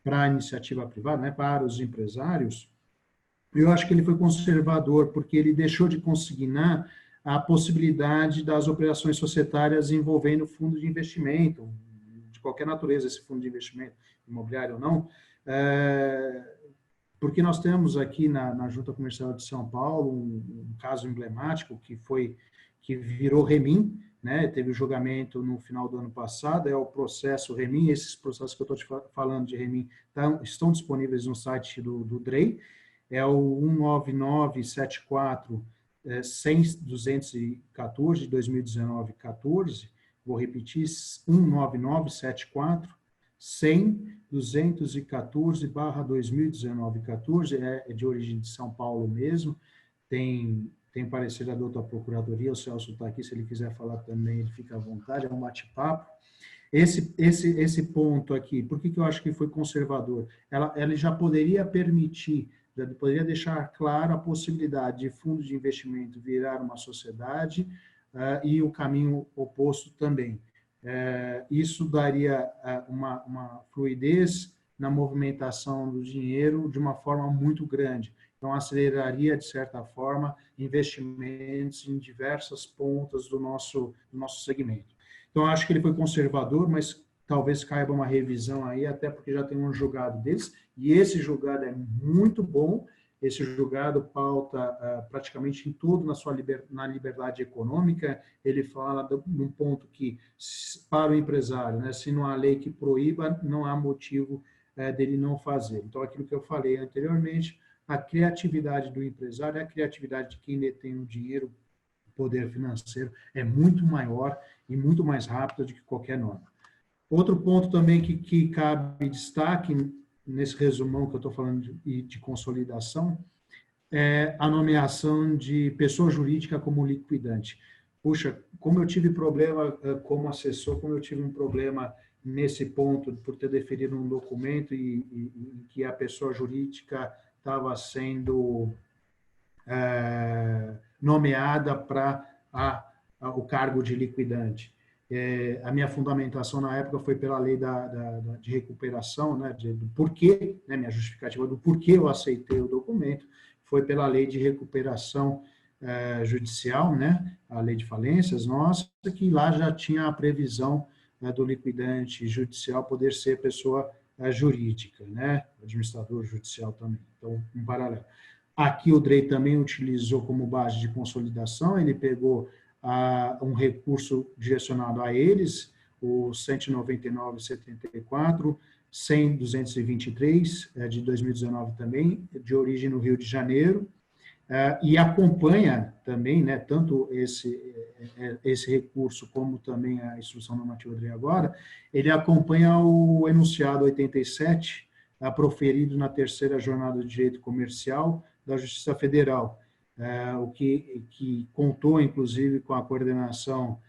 a iniciativa privada, né, para os empresários. Eu acho que ele foi conservador, porque ele deixou de consignar a possibilidade das operações societárias envolvendo fundo de investimento, de qualquer natureza, esse fundo de investimento, imobiliário ou não, porque nós temos aqui na Junta Comercial de São Paulo um caso emblemático que virou Remin, né? Teve o julgamento no final do ano passado, é o processo Remin. Esses processos que eu estou te falando de Remin estão disponíveis no site do DREI, é o 19974 100.214 de 2019-14, vou repetir, 19974 100.214/2019-14, é de origem de São Paulo mesmo, tem parecer da doutora Procuradoria, o Celso está aqui, se ele quiser falar também, ele fica à vontade, é um bate-papo. Esse ponto aqui, por que eu acho que foi conservador? Ela já poderia permitir, já poderia deixar claro a possibilidade de fundo de investimento virar uma sociedade e o caminho oposto também. Isso daria uma fluidez na movimentação do dinheiro de uma forma muito grande. Então, aceleraria, de certa forma, investimentos em diversas pontas do nosso segmento. Então, acho que ele foi conservador, mas talvez caiba uma revisão aí, até porque já tem um julgado deles, e esse julgado é muito bom. Esse julgado pauta praticamente em tudo na liberdade econômica. Ele fala de um ponto que, para o empresário, né, se não há lei que proíba, não há motivo dele não fazer. Então, aquilo que eu falei anteriormente, a criatividade do empresário, a criatividade de quem detém o dinheiro, o poder financeiro, é muito maior e muito mais rápida do que qualquer norma. Outro ponto também que cabe destaque, nesse resumão que eu estou falando de consolidação, é a nomeação de pessoa jurídica como liquidante. Puxa, como eu tive problema como assessor, como eu tive um problema nesse ponto, por ter deferido um documento e que a pessoa jurídica estava sendo nomeada para o cargo de liquidante. A minha fundamentação na época foi pela lei de recuperação, né, do porquê, né, minha justificativa do porquê eu aceitei o documento, foi pela lei de recuperação judicial, né, a lei de falências nossa, que lá já tinha a previsão do liquidante judicial poder ser pessoa jurídica, né, administrador judicial também, então, um paralelo. Aqui o DREI também utilizou como base de consolidação, ele pegou um recurso direcionado a eles, o 199/74, 100.223, de 2019 também, de origem no Rio de Janeiro, e acompanha também, né, tanto esse recurso como também a instrução normativa DREI agora, ele acompanha o enunciado 87, proferido na terceira jornada de direito comercial da Justiça Federal, o que contou, inclusive, com a coordenação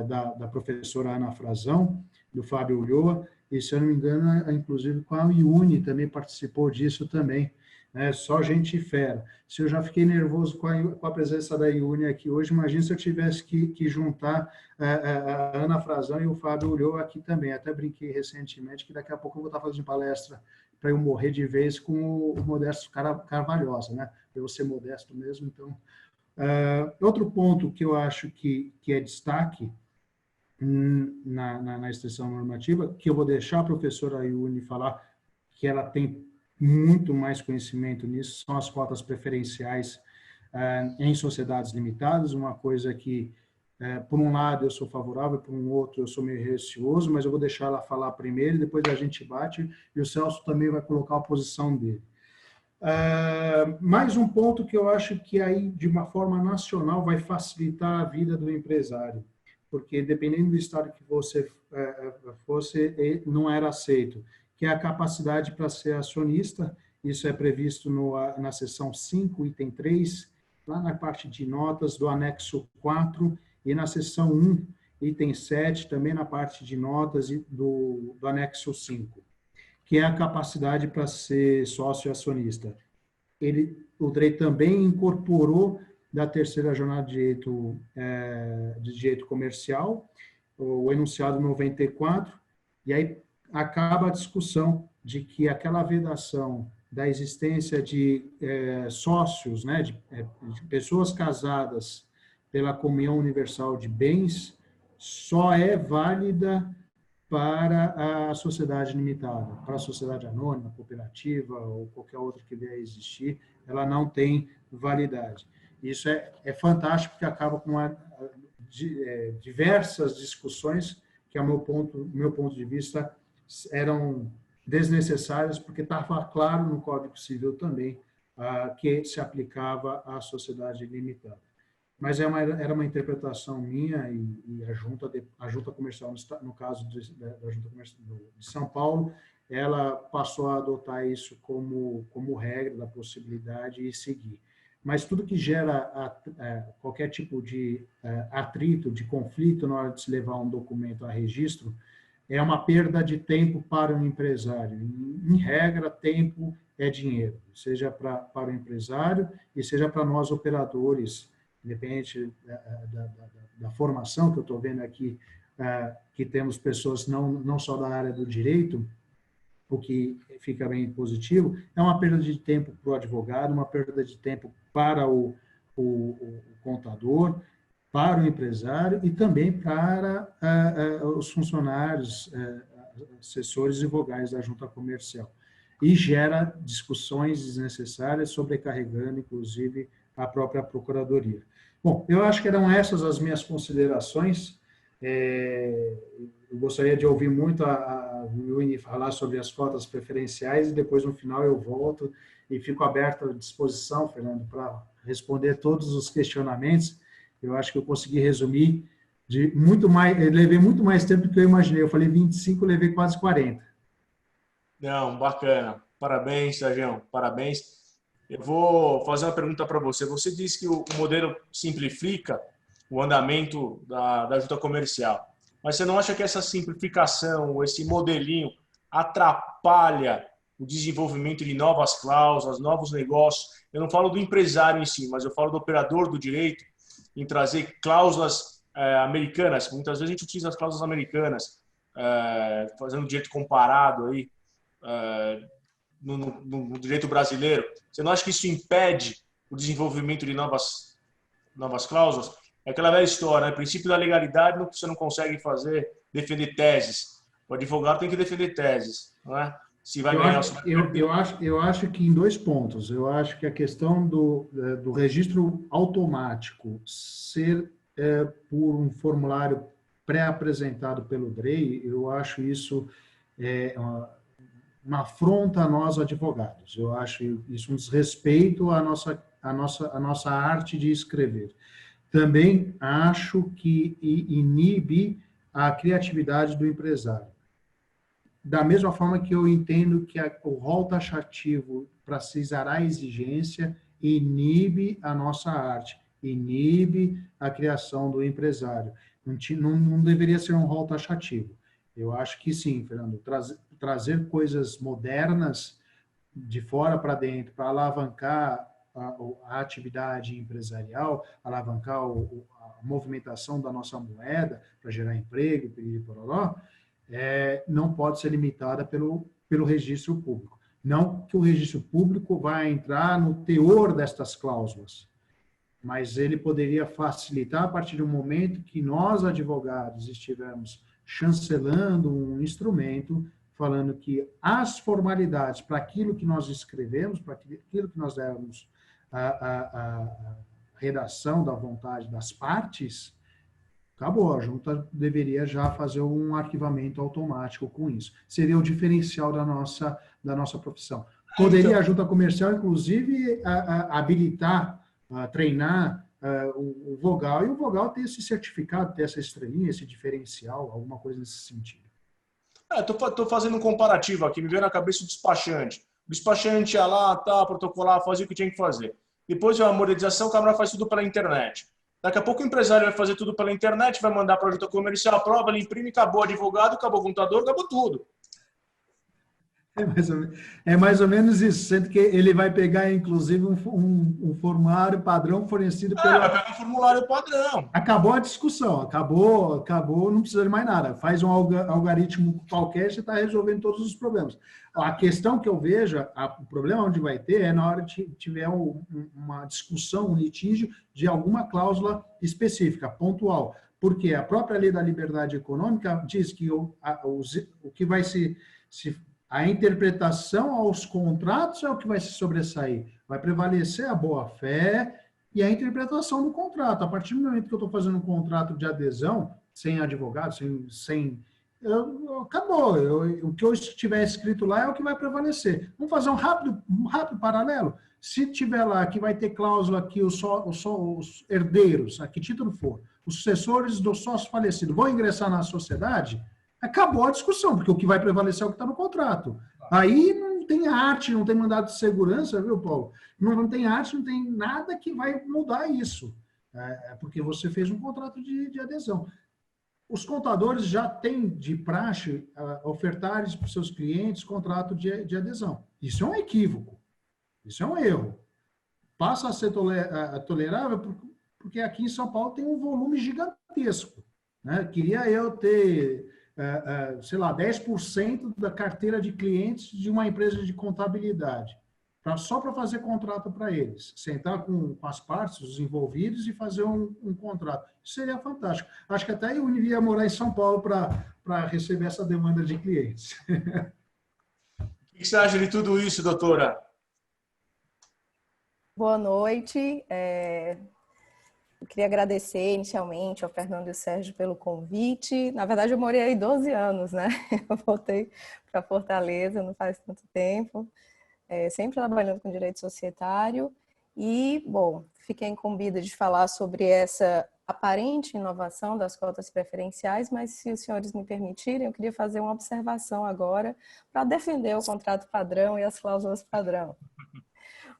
da professora Ana Frazão, do Fábio Ulloa, e, se eu não me engano, inclusive com a IUNE também participou disso também, né? Só gente fera. Se eu já fiquei nervoso com a presença da IUNE aqui hoje, imagina se eu tivesse que juntar a Ana Frazão e o Fábio Ulloa aqui também. Até brinquei recentemente que daqui a pouco eu vou estar fazendo palestra para eu morrer de vez com o Modesto Carvalhosa, né? Para eu ser modesto mesmo. Então, outro ponto que eu acho que é destaque na extensão normativa, que eu vou deixar a professora Iune falar, que ela tem muito mais conhecimento nisso, são as cotas preferenciais em sociedades limitadas, uma coisa que, por um lado, eu sou favorável, por um outro, eu sou meio receoso, mas eu vou deixar ela falar primeiro, depois a gente bate, e o Celso também vai colocar a posição dele. Mais um ponto que eu acho que aí, de uma forma nacional, vai facilitar a vida do empresário, porque dependendo do estado que você fosse, não era aceito, que é a capacidade para ser acionista. Isso é previsto na seção 5, item 3, lá na parte de notas do anexo 4, e na seção 1, item 7, também na parte de notas do anexo 5, que é a capacidade para ser sócio acionista. O DREI também incorporou da terceira jornada de direito comercial, o enunciado 94, e aí acaba a discussão de que aquela vedação da existência de sócios, né, de pessoas casadas pela comunhão universal de bens, só é válida para a sociedade limitada. Para a sociedade anônima, cooperativa ou qualquer outra que vier a existir, ela não tem validade. Isso é fantástico, porque acaba com diversas discussões que, ao meu ponto de vista, eram desnecessárias, porque estava claro no Código Civil também que se aplicava à sociedade limitada. Mas era uma interpretação minha e a junta comercial, no caso da junta comercial de São Paulo, ela passou a adotar isso como regra da possibilidade e seguir. Mas tudo que gera qualquer tipo de atrito, de conflito na hora de se levar um documento a registro, é uma perda de tempo para o empresário. Em regra, tempo é dinheiro, seja para o empresário e seja para nós operadores, independente da formação que eu estou vendo aqui, que temos pessoas não só da área do direito, o que fica bem positivo, é uma perda de tempo para o advogado, uma perda de tempo para o contador, para o empresário e também para os funcionários, assessores e vogais da junta comercial. E gera discussões desnecessárias, sobrecarregando, inclusive, a própria procuradoria. Bom, eu acho que eram essas as minhas considerações. Eu gostaria de ouvir muito a Luíne falar sobre as cotas preferenciais e depois, no final, eu volto e fico aberto à disposição, Fernando, para responder todos os questionamentos. Eu acho que eu consegui resumir muito mais, eu levei muito mais tempo do que eu imaginei. Eu falei 25, eu levei quase 40. Não, bacana. Parabéns, Sérgio. Parabéns. Eu vou fazer uma pergunta para você. Você disse que o modelo simplifica o andamento da junta comercial. Mas você não acha que essa simplificação, esse modelinho, atrapalha o desenvolvimento de novas cláusulas, novos negócios? Eu não falo do empresário em si, mas eu falo do operador do direito, em trazer cláusulas americanas. Muitas vezes a gente utiliza as cláusulas americanas, fazendo direito comparado aí, no direito brasileiro. Você não acha que isso impede o desenvolvimento de novas cláusulas? É aquela velha história, né? O princípio da legalidade, você não consegue defender teses. O advogado tem que defender teses, não é? Se vai ganhar... Eu acho que em 2 pontos. Eu acho que a questão do registro automático ser por um formulário pré-apresentado pelo DREI, eu acho isso uma afronta a nós advogados. Eu acho isso um desrespeito à nossa arte de escrever. Também acho que inibe a criatividade do empresário. Da mesma forma que eu entendo que o rol taxativo para se exarar a exigência inibe a nossa arte, inibe a criação do empresário. Não deveria ser um rol taxativo. Eu acho que sim, Fernando, trazer coisas modernas de fora para dentro para alavancar a atividade empresarial, alavancar a movimentação da nossa moeda para gerar emprego, não pode ser limitada pelo registro público. Não que o registro público vai entrar no teor destas cláusulas, mas ele poderia facilitar a partir do momento que nós, advogados, estivermos chancelando um instrumento falando que as formalidades para aquilo que nós escrevemos, para aquilo que nós demos a redação da vontade das partes, acabou. A junta deveria já fazer um arquivamento automático com isso. Seria o diferencial da nossa profissão. Poderia a junta comercial, inclusive, habilitar, treinar o vogal, e o vogal ter esse certificado, ter essa estrelinha, esse diferencial, alguma coisa nesse sentido. Estou fazendo um comparativo aqui, me veio na cabeça o despachante. O despachante ia lá, protocolar, fazia o que tinha que fazer. Depois veio a monetização, o camarada faz tudo pela internet. Daqui a pouco o empresário vai fazer tudo pela internet, vai mandar para a junta comercial, aprova, ele imprime, acabou o advogado, acabou o contador, acabou tudo. É mais ou menos isso, sendo que ele vai pegar, inclusive, um formulário padrão fornecido pelo... vai pegar um formulário padrão. Acabou a discussão, acabou, não precisa de mais nada. Faz um algoritmo qualquer, você está resolvendo todos os problemas. A questão que eu vejo, o problema onde vai ter é na hora que tiver uma discussão, um litígio de alguma cláusula específica, pontual. Porque a própria lei da liberdade econômica diz que o que vai a interpretação aos contratos é o que vai se sobressair. Vai prevalecer a boa-fé e a interpretação do contrato. A partir do momento que eu estou fazendo um contrato de adesão, sem advogado, acabou. O que eu estiver escrito lá é o que vai prevalecer. Vamos fazer um rápido paralelo? Se tiver lá que vai ter cláusula que os herdeiros, a que título for, os sucessores do sócio falecido vão ingressar na sociedade, acabou a discussão, porque o que vai prevalecer é o que está no contrato. Aí não tem arte, não tem mandado de segurança, viu, Paulo? Não tem arte, não tem nada que vai mudar isso. Porque você fez um contrato de adesão. Os contadores já têm de praxe ofertar para os seus clientes contrato de adesão. Isso é um equívoco. Isso é um erro. Passa a ser tolerável porque aqui em São Paulo tem um volume gigantesco. Né? Queria eu ter, sei lá, 10% da carteira de clientes de uma empresa de contabilidade, só para fazer contrato para eles. Sentar com as partes, os envolvidos, e fazer um contrato. Isso seria fantástico. Acho que até eu iria morar em São Paulo para receber essa demanda de clientes. O que você acha de tudo isso, doutora? Boa noite. Eu queria agradecer inicialmente ao Fernando e ao Sérgio pelo convite. Na verdade, eu morei aí 12 anos, né? Eu voltei para Fortaleza não faz tanto tempo, sempre trabalhando com direito societário. E, bom, fiquei incumbida de falar sobre essa aparente inovação das cotas preferenciais, mas se os senhores me permitirem, eu queria fazer uma observação agora para defender o contrato padrão e as cláusulas padrão.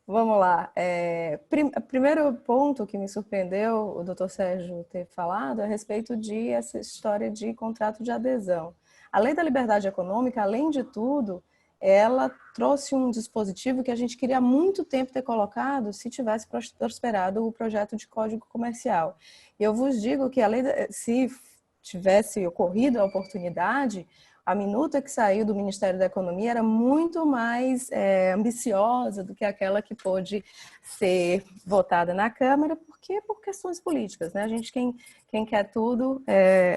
Vamos lá. Primeiro ponto que me surpreendeu o doutor Sérgio ter falado é a respeito de essa história de contrato de adesão. A Lei da Liberdade Econômica, além de tudo, ela trouxe um dispositivo que a gente queria há muito tempo ter colocado se tivesse prosperado o projeto de Código Comercial. E eu vos digo que se tivesse ocorrido a oportunidade, a minuta que saiu do Ministério da Economia era muito mais ambiciosa do que aquela que pôde ser votada na Câmara, por questões políticas, né? A gente, quem quer tudo,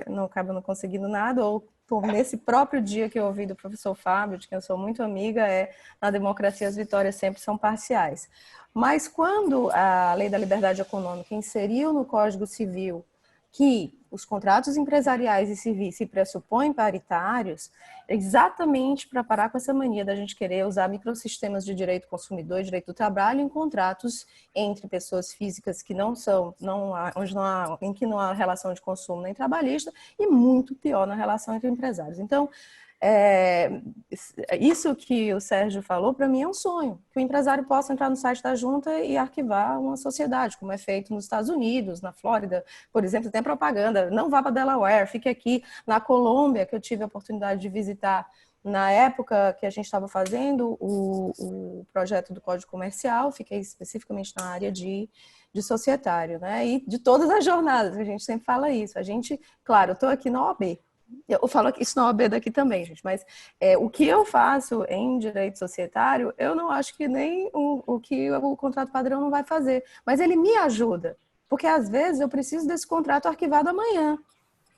não acaba não conseguindo nada, ou nesse próprio dia que eu ouvi do professor Fábio, de quem eu sou muito amiga, na democracia as vitórias sempre são parciais. Mas quando a Lei da Liberdade Econômica inseriu no Código Civil que os contratos empresariais e civis se pressupõem paritários, exatamente para parar com essa mania da gente querer usar microsistemas de direito consumidor e direito do trabalho em contratos entre pessoas físicas que em que não há relação de consumo nem trabalhista, e muito pior na relação entre empresários. Então, isso que o Sérgio falou, para mim é um sonho, que o empresário possa entrar no site da junta e arquivar uma sociedade, como é feito nos Estados Unidos, na Flórida, por exemplo, tem propaganda, não vá para Delaware, fique aqui na Colômbia, que eu tive a oportunidade de visitar na época que a gente estava fazendo o projeto do Código Comercial, fiquei especificamente na área de societário, né? E de todas as jornadas, a gente sempre fala isso, claro, eu estou aqui na OAB, eu falo isso na OAB daqui também, gente, mas o que eu faço em direito societário, eu não acho que nem o que o contrato padrão não vai fazer, mas ele me ajuda, porque às vezes eu preciso desse contrato arquivado amanhã.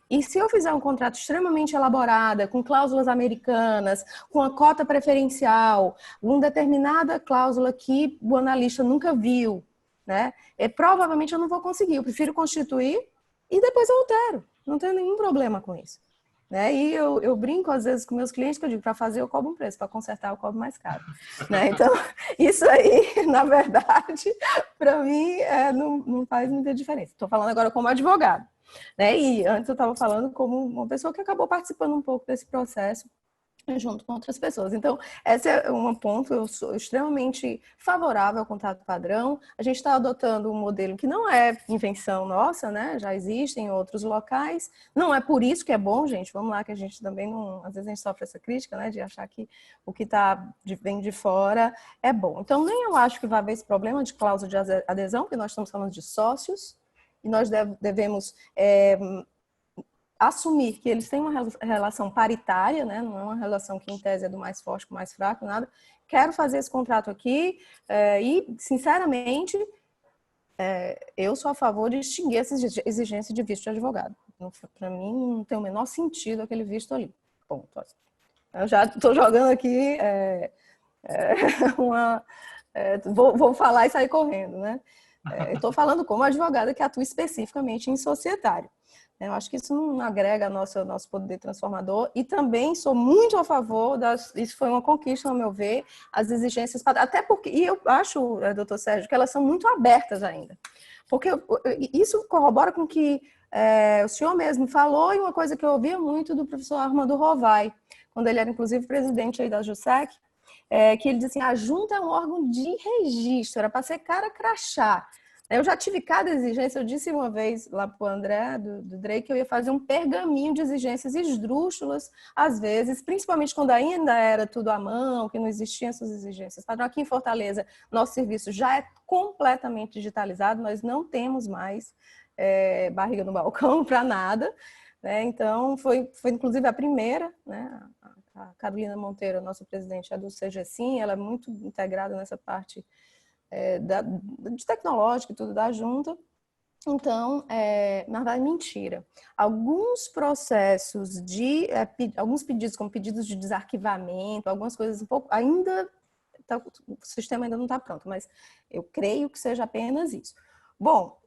E se eu fizer um contrato extremamente elaborado, com cláusulas americanas, com a cota preferencial, uma determinada cláusula que o analista nunca viu, né? Provavelmente eu não vou conseguir, eu prefiro constituir e depois eu altero, não tenho nenhum problema com isso. Né? E eu brinco às vezes com meus clientes que eu digo, para fazer eu cobro um preço, para consertar eu cobro mais caro. Né? Então, isso aí, na verdade, para mim não faz muita diferença. Estou falando agora como advogado. Né? E antes eu estava falando como uma pessoa que acabou participando um pouco desse processo junto com outras pessoas. Então, esse é um ponto, eu sou extremamente favorável ao contrato padrão. A gente está adotando um modelo que não é invenção nossa, né? Já existe em outros locais. Não é por isso que é bom, gente. Vamos lá, que a gente também não... Às vezes a gente sofre essa crítica, né? De achar que o que vem de fora é bom. Então, nem eu acho que vai haver esse problema de cláusula de adesão, porque nós estamos falando de sócios e nós devemos... assumir que eles têm uma relação paritária, né? Não é uma relação que em tese é do mais forte com o mais fraco, nada. Quero fazer esse contrato aqui e, sinceramente, eu sou a favor de extinguir essa exigência de visto de advogado. Para mim, não tem o menor sentido aquele visto ali. Bom, eu já estou jogando aqui vou falar e sair correndo, né? Eu estou falando como advogada que atua especificamente em societário. Eu acho que isso não agrega ao nosso poder transformador, e também sou muito a favor isso foi uma conquista, ao meu ver, as exigências, até porque, e eu acho, doutor Sérgio, que elas são muito abertas ainda, porque isso corrobora com o que o senhor mesmo falou, e uma coisa que eu ouvia muito do professor Armando Rovai, quando ele era, inclusive, presidente aí da JUSEC, que ele disse assim, a junta é um órgão de registro, era para ser cara crachá. Eu já tive cada exigência, eu disse uma vez lá para o André, do Drake, que eu ia fazer um pergaminho de exigências esdrúxulas, às vezes, principalmente quando ainda era tudo à mão, que não existiam essas exigências. Padrão, aqui em Fortaleza, nosso serviço já é completamente digitalizado, nós não temos mais barriga no balcão para nada, né? Então, foi inclusive a primeira, né? A Carolina Monteiro, nossa presidente, é do CGSIM, ela é muito integrada nessa parte de tecnológica e tudo da junta. Então, na verdade, mentira. Alguns processos alguns pedidos, como pedidos de desarquivamento, algumas coisas um pouco, ainda, o sistema ainda não está pronto, mas eu creio que seja apenas isso. Bom,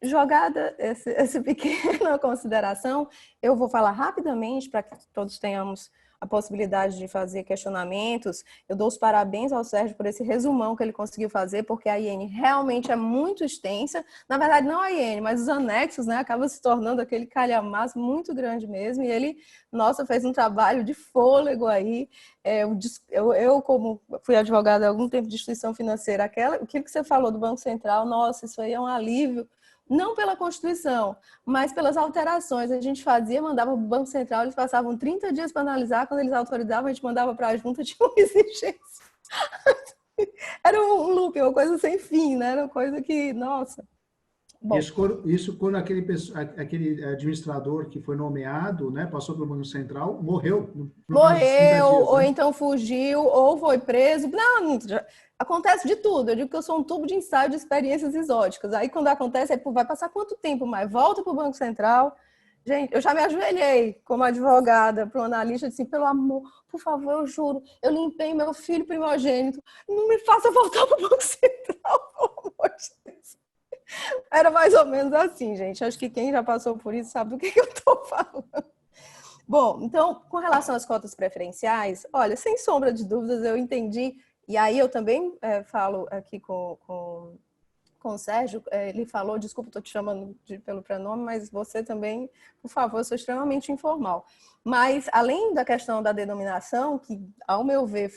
jogada essa pequena consideração, eu vou falar rapidamente para que todos tenhamos a possibilidade de fazer questionamentos. Eu dou os parabéns ao Sérgio por esse resumão que ele conseguiu fazer, porque a IN realmente é muito extensa. Na verdade, não a IN, mas os anexos, né? Acaba se tornando aquele calhamaço muito grande mesmo. E ele, nossa, fez um trabalho de fôlego aí. Eu como fui advogada há algum tempo de instituição financeira, aquilo que você falou do Banco Central, nossa, isso aí é um alívio. Não pela Constituição, mas pelas alterações. A gente mandava para o Banco Central, eles passavam 30 dias para analisar, quando eles autorizavam, a gente mandava para a junta, tinha uma exigência. Era um loop, uma coisa sem fim, né? Era uma coisa que, nossa... Bom. Isso quando aquele administrador que foi nomeado, né, passou pelo Banco Central, morreu. Morreu, ou então fugiu, ou foi preso. Não, acontece de tudo. Eu digo que eu sou um tubo de ensaio de experiências exóticas. Aí, quando acontece, vai passar quanto tempo mais? Volta para o Banco Central. Gente, eu já me ajoelhei como advogada para um analista, disse, pelo amor, por favor, eu juro, eu limpei meu filho primogênito, não me faça voltar para o Banco Central, pelo amor de Deus. Era mais ou menos assim, gente. Acho que quem já passou por isso sabe do que eu estou falando. Bom, então, com relação às cotas preferenciais, olha, sem sombra de dúvidas, eu entendi, e aí eu também falo aqui com o Sérgio, ele falou, desculpa, estou te chamando pelo prenome, mas você também, por favor, eu sou extremamente informal. Mas, além da questão da denominação, que, ao meu ver,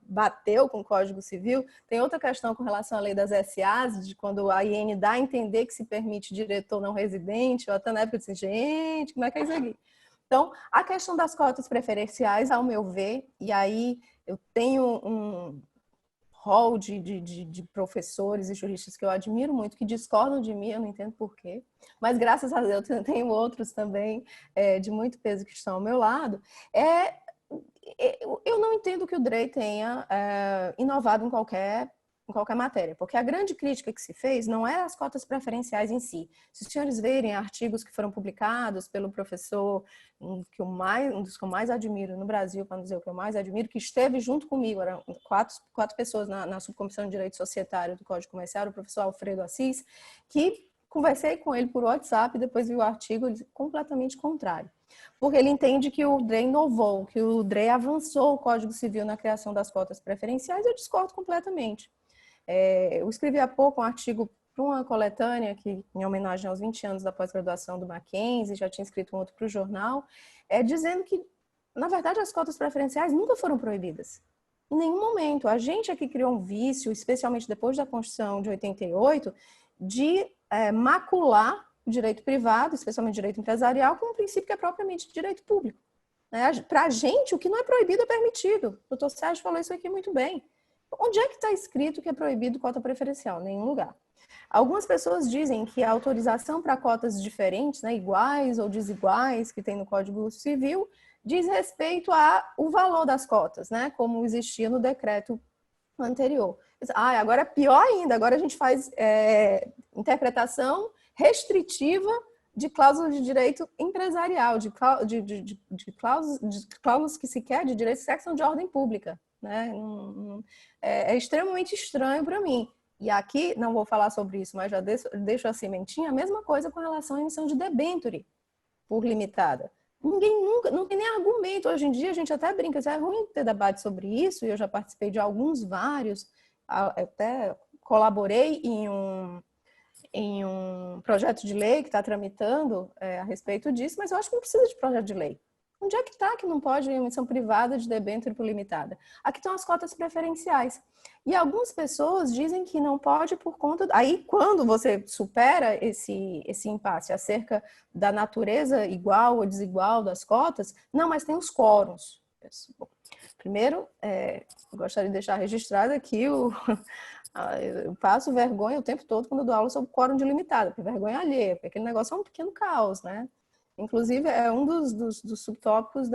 bateu com o Código Civil, tem outra questão com relação à lei das SAs, de quando a IN dá a entender que se permite diretor não residente, eu até na época disse, gente, como é que é isso aqui? Então, a questão das cotas preferenciais, ao meu ver, e aí eu tenho um rol de professores e juristas que eu admiro muito, que discordam de mim, eu não entendo por quê, mas graças a Deus eu tenho outros também de muito peso que estão ao meu lado. Eu não entendo que o DREI tenha inovado em qualquer matéria, porque a grande crítica que se fez não é as cotas preferenciais em si. Se os senhores verem artigos que foram publicados pelo professor, um dos que eu mais admiro no Brasil, para não dizer o que eu mais admiro, que esteve junto comigo, eram quatro pessoas na subcomissão de Direito Societário do Código Comercial, o professor Alfredo Assis, que conversei com ele por WhatsApp e depois vi o artigo completamente contrário. Porque ele entende que o DREI inovou, que o DREI avançou o Código Civil na criação das cotas preferenciais, eu discordo completamente. Eu escrevi há pouco um artigo para uma coletânea que, em homenagem aos 20 anos da pós-graduação do Mackenzie, já tinha escrito um outro para o jornal, dizendo que, na verdade, as cotas preferenciais nunca foram proibidas. Em nenhum momento. A gente aqui criou um vício, especialmente depois da Constituição de 88, de macular o direito privado, especialmente o direito empresarial, como um princípio que é propriamente de direito público. Para a gente, o que não é proibido é permitido. O doutor Sérgio falou isso aqui muito bem. Onde é que está escrito que é proibido cota preferencial? Em nenhum lugar. Algumas pessoas dizem que a autorização para cotas diferentes, né, iguais ou desiguais, que tem no Código Civil, diz respeito ao valor das cotas, né, como existia no decreto anterior. Agora é pior ainda, agora a gente faz interpretação restritiva de cláusulas de direito empresarial, de cláusulas que sequer de direitos que são de ordem pública. Né? É extremamente estranho para mim. E aqui, não vou falar sobre isso, mas já deixo a sementinha, a mesma coisa com relação à emissão de debênture por limitada. Ninguém nunca, não tem nem argumento. Hoje em dia a gente até brinca, é ruim ter debate sobre isso, e eu já participei de alguns, vários, até colaborei em um projeto de lei que está tramitando a respeito disso, mas eu acho que não precisa de projeto de lei. Onde é que está que não pode emissão privada de debênture por limitada? Aqui estão as cotas preferenciais. E algumas pessoas dizem que não pode por conta... Aí, quando você supera esse impasse acerca da natureza igual ou desigual das cotas, não, mas tem os quórums. Primeiro, eu gostaria de deixar registrado aqui eu passo vergonha o tempo todo quando eu dou aula sobre quórum de limitada, porque vergonha alheia, porque aquele negócio é um pequeno caos, né? Inclusive, é um dos subtópicos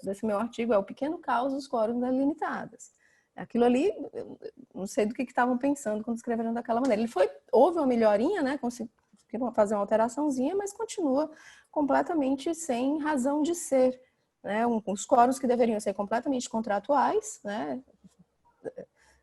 desse meu artigo, é o pequeno caos dos quórums das limitadas. Aquilo ali, eu não sei do que estavam pensando quando escreveram daquela maneira. Houve uma melhorinha, né? Conseguiram fazer uma alteraçãozinha, mas continua completamente sem razão de ser, né? Os quórums que deveriam ser completamente contratuais, né?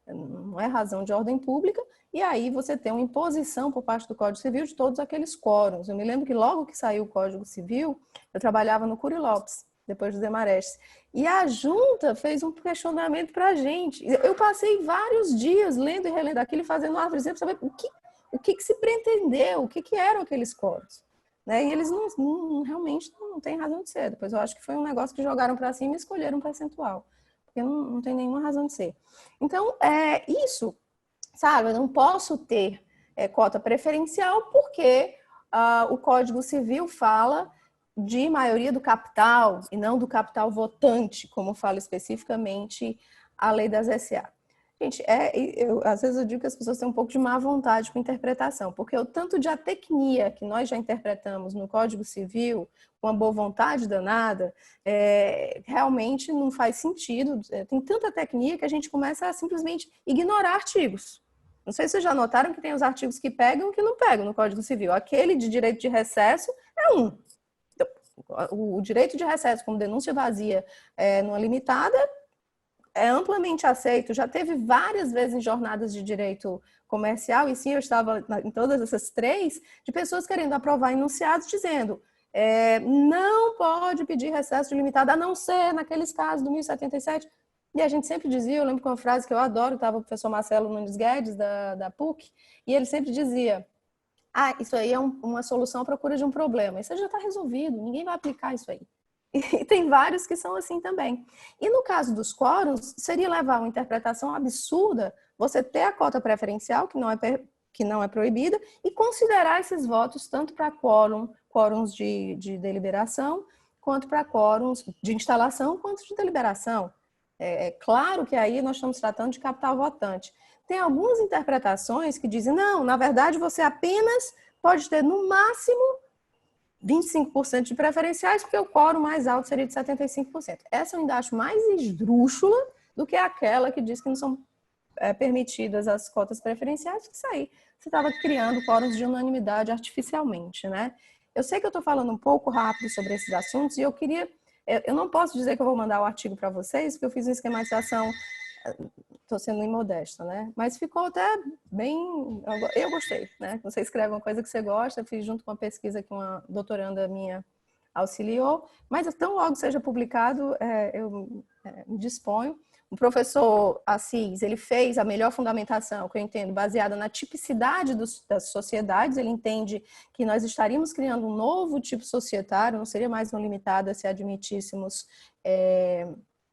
Não é razão de ordem pública, e aí você tem uma imposição por parte do Código Civil de todos aqueles quórums. Eu me lembro que logo que saiu o Código Civil, eu trabalhava no Cury Lopes, depois do Demarest, e a junta fez um questionamento para a gente. Eu passei vários dias lendo e relendo aquilo e fazendo árvores para saber o que se pretendeu, o que eram aqueles quórums. Né? E eles realmente não têm razão de ser. Depois eu acho que foi um negócio que jogaram para cima e escolheram um percentual. Porque não tem nenhuma razão de ser. Então, isso, sabe, eu não posso ter cota preferencial porque o Código Civil fala de maioria do capital e não do capital votante, como fala especificamente a lei das SA. Gente, às vezes eu digo que as pessoas têm um pouco de má vontade com interpretação, porque o tanto de atecnia que nós já interpretamos no Código Civil, com uma boa vontade danada, realmente não faz sentido. Tem tanta tecnia que a gente começa a simplesmente ignorar artigos. Não sei se vocês já notaram que tem os artigos que pegam e que não pegam no Código Civil. Aquele de direito de recesso é um. Então, o direito de recesso como denúncia vazia numa limitada é amplamente aceito, já teve várias vezes em jornadas de direito comercial, e sim, eu estava em todas essas 3, de pessoas querendo aprovar enunciados dizendo não pode pedir recesso de limitada, a não ser naqueles casos do 1077, e a gente sempre dizia, eu lembro com uma frase que eu adoro, estava o professor Marcelo Nunes Guedes, da PUC, e ele sempre dizia, isso aí é uma solução à procura de um problema, isso já está resolvido, ninguém vai aplicar isso aí. E tem vários que são assim também. E no caso dos quórums, seria levar uma interpretação absurda você ter a cota preferencial, que não é proibida, e considerar esses votos tanto para quórums de deliberação, quanto para quórums de instalação, quanto de deliberação. É claro que aí nós estamos tratando de capital votante. Tem algumas interpretações que dizem, não, na verdade você apenas pode ter no máximo 25% de preferenciais, porque o quórum mais alto seria de 75%. Essa eu ainda acho mais esdrúxula do que aquela que diz que não são permitidas as cotas preferenciais, que isso aí você estava criando quórums de unanimidade artificialmente, né? Eu sei que eu estou falando um pouco rápido sobre esses assuntos e eu não posso dizer que eu vou mandar o artigo para vocês, porque eu fiz uma esquematização, estou sendo imodesta, né? Mas ficou até bem... Eu gostei, né? Você escreve uma coisa que você gosta, eu fiz junto com uma pesquisa que uma doutoranda minha auxiliou, mas tão logo seja publicado, eu me disponho. O professor Assis, ele fez a melhor fundamentação, que eu entendo, baseada na tipicidade das sociedades. Ele entende que nós estaríamos criando um novo tipo societário, não seria mais uma limitada se admitíssemos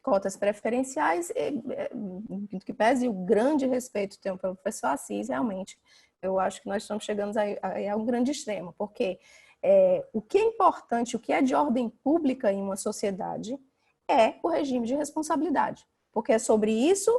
cotas preferenciais, que pese o grande respeito que tenho pelo professor Assis, realmente, eu acho que nós estamos chegando a um grande extremo, porque o que é importante, o que é de ordem pública em uma sociedade é o regime de responsabilidade, porque é sobre isso,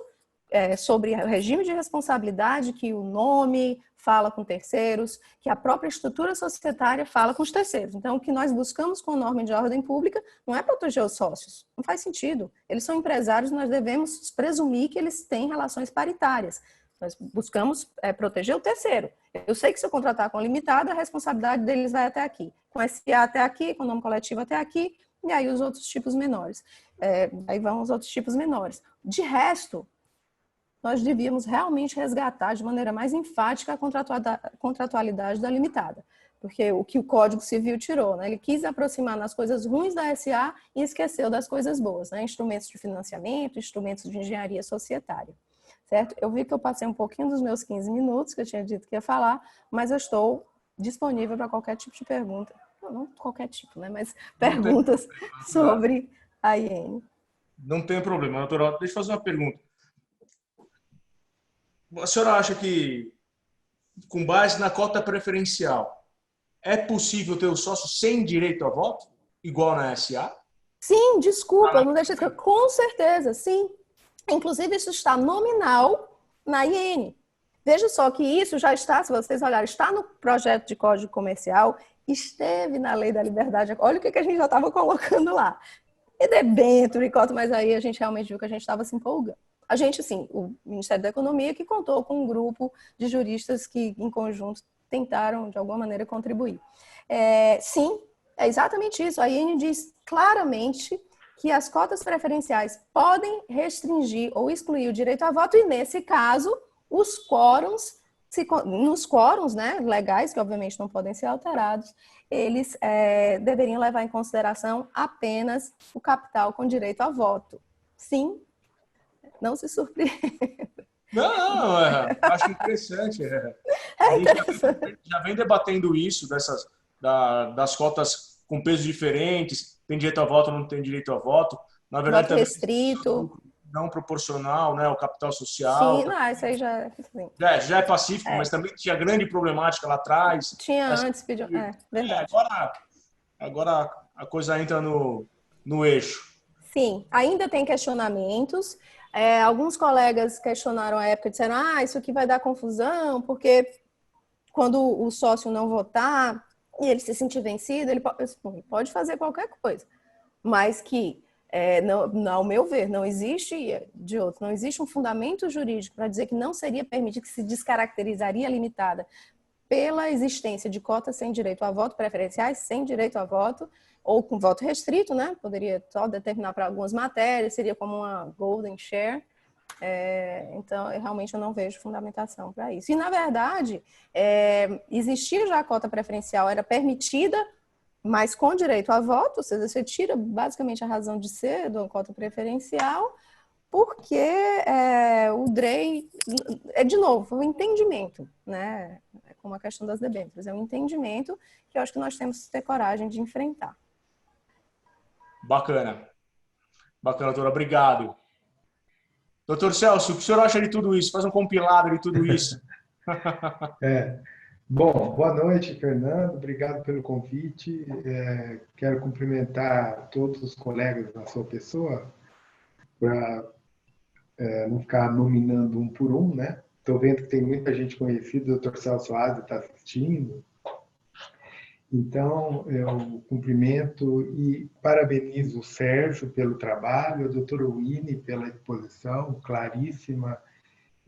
sobre o regime de responsabilidade que o nome fala com terceiros, que a própria estrutura societária fala com os terceiros. Então, o que nós buscamos com a norma de ordem pública não é proteger os sócios, não faz sentido. Eles são empresários, nós devemos presumir que eles têm relações paritárias. Nós buscamos proteger o terceiro. Eu sei que se eu contratar com a limitada, a responsabilidade deles vai até aqui. Com SA até aqui, com o nome coletivo até aqui, e aí os outros tipos menores. Aí vão os outros tipos menores. De resto, nós devíamos realmente resgatar de maneira mais enfática a contratualidade da limitada. Porque o que o Código Civil tirou, né? Ele quis aproximar nas coisas ruins da SA e esqueceu das coisas boas, né? Instrumentos de financiamento, instrumentos de engenharia societária, certo? Eu vi que eu passei um pouquinho dos meus 15 minutos, que eu tinha dito que ia falar, mas eu estou disponível para qualquer tipo de pergunta. Não qualquer tipo, né? Mas perguntas sobre a IN. Não tem problema, doutora. Deixa eu fazer uma pergunta. A senhora acha que, com base na cota preferencial, é possível ter o sócio sem direito a voto, igual na SA? Sim, desculpa, não deixa de... Com certeza, sim. Inclusive, isso está nominal na IN. Veja só que isso já está, se vocês olharem, está no projeto de Código Comercial, esteve na Lei da Liberdade. Olha o que a gente já estava colocando lá. E debênture, ricota, mas aí a gente realmente viu que a gente estava se empolgando. A gente, assim, o Ministério da Economia, que contou com um grupo de juristas que, em conjunto, tentaram, de alguma maneira, contribuir. Sim, é exatamente isso. A IN diz claramente que as cotas preferenciais podem restringir ou excluir o direito a voto, e, nesse caso, os quórums, nos quórums, né, legais, que obviamente não podem ser alterados, eles deveriam levar em consideração apenas o capital com direito a voto. Sim, não se surpreenda. Não, acho interessante. A gente já vem debatendo isso, das cotas com pesos diferentes, tem direito a voto ou não tem direito a voto. Na verdade, voto restrito. Não proporcional, né, ao capital social. Sim, não, isso aí já... Sim. Já é pacífico, mas também tinha grande problemática lá atrás. Tinha antes, pediu... verdade. Agora a coisa entra no eixo. Sim, ainda tem questionamentos. Alguns colegas questionaram à época, disseram, isso aqui vai dar confusão, porque quando o sócio não votar e ele se sentir vencido, ele pode fazer qualquer coisa. Mas que, ao meu ver, não existe um fundamento jurídico para dizer que não seria permitido, que se descaracterizaria a limitada pela existência de cotas sem direito a voto, preferenciais sem direito a voto, ou com voto restrito, né? Poderia só determinar para algumas matérias, seria como uma golden share. Então, realmente eu não vejo fundamentação para isso. E, na verdade, existia já a cota preferencial, era permitida, mas com direito a voto, ou seja, você tira basicamente a razão de ser de uma cota preferencial, porque o DREI, de novo, o entendimento, né? É como a questão das debêntures, é um entendimento que eu acho que nós temos que ter coragem de enfrentar. Bacana. Bacana, doutora. Obrigado. Doutor Celso, o que o senhor acha de tudo isso? Faz um compilado de tudo isso. Bom, boa noite, Fernando. Obrigado pelo convite. Quero cumprimentar todos os colegas da sua pessoa para não ficar nominando um por um, né? Estou vendo que tem muita gente conhecida, o doutor Celso Asa está assistindo. Então, eu cumprimento e parabenizo o Sérgio pelo trabalho, a doutora Winnie pela exposição claríssima.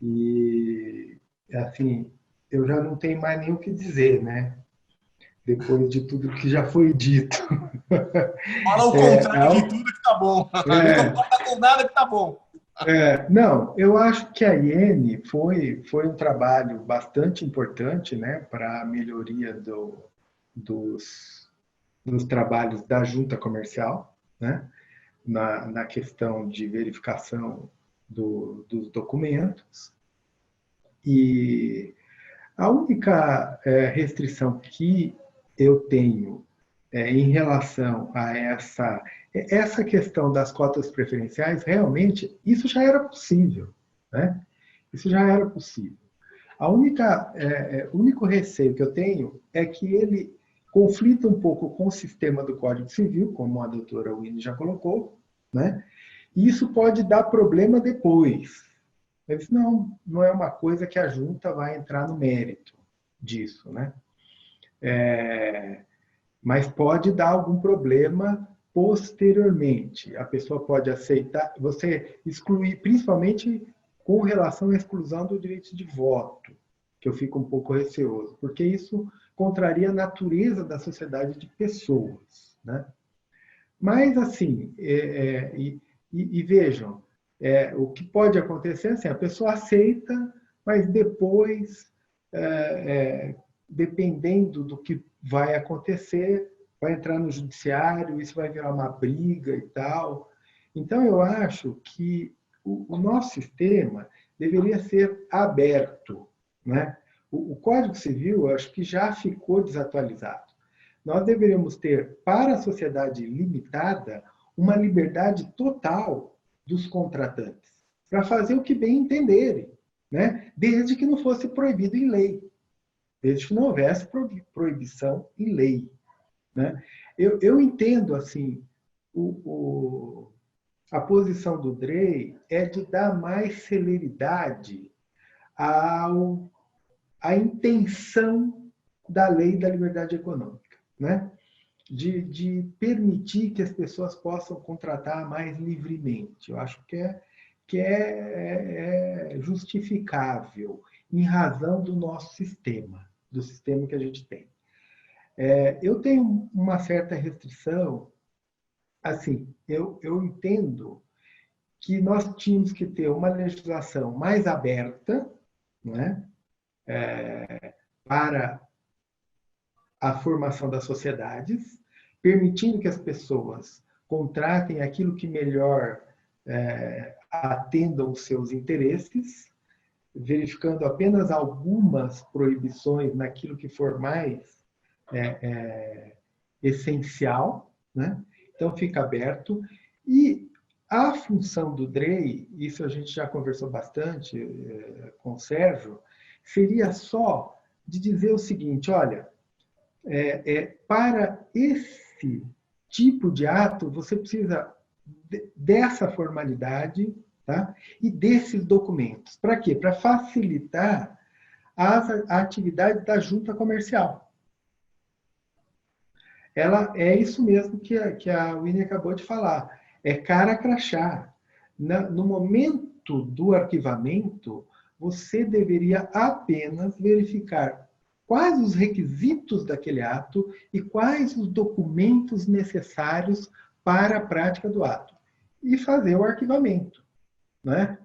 E, assim, eu já não tenho mais nem o que dizer, né? Depois de tudo que já foi dito. Fala o contrário de tudo que tá bom. Não fala com nada que tá bom. Não, eu acho que a IN foi um trabalho bastante importante, né, para a melhoria dos trabalhos da junta comercial, né, na questão de verificação dos documentos. E a única restrição que eu tenho em relação a essa questão das cotas preferenciais, realmente, isso já era possível, né? Isso já era possível. O único receio que eu tenho é que ele conflita um pouco com o sistema do Código Civil, como a doutora Winnie já colocou, né? E isso pode dar problema depois. Mas não é uma coisa que a junta vai entrar no mérito disso, né? Mas pode dar algum problema posteriormente. A pessoa pode aceitar, você excluir, principalmente com relação à exclusão do direito de voto, que eu fico um pouco receoso, porque isso contraria a natureza da sociedade de pessoas, né? Mas, assim, e vejam, O que pode acontecer é assim, a pessoa aceita, mas depois, dependendo do que vai acontecer, vai entrar no judiciário, isso vai virar uma briga e tal. Então, eu acho que o nosso sistema deveria ser aberto, né? O Código Civil, eu acho que já ficou desatualizado. Nós deveríamos ter, para a sociedade limitada, uma liberdade total dos contratantes, para fazer o que bem entenderem, né? Desde que não fosse proibido em lei, desde que não houvesse proibição em lei, né? Eu entendo, assim, a posição do Drey é de dar mais celeridade à intenção da lei da liberdade econômica, né? De permitir que as pessoas possam contratar mais livremente. Eu acho que é justificável em razão do nosso sistema, do sistema que a gente tem. Eu tenho uma certa restrição, assim, eu entendo que nós tínhamos que ter uma legislação mais aberta, né, para a formação das sociedades, permitindo que as pessoas contratem aquilo que melhor atendam os seus interesses, verificando apenas algumas proibições naquilo que for mais essencial, né? Então fica aberto. E a função do Drey, isso a gente já conversou bastante com o Sérgio, seria só de dizer o seguinte: olha, para esse tipo de ato, você precisa dessa formalidade, tá? E desses documentos. Para quê? Para facilitar a atividade da junta comercial. Ela é isso mesmo que a Winnie acabou de falar. É cara crachá. No momento do arquivamento, você deveria apenas verificar quais os requisitos daquele ato e quais os documentos necessários para a prática do ato. E fazer o arquivamento, né?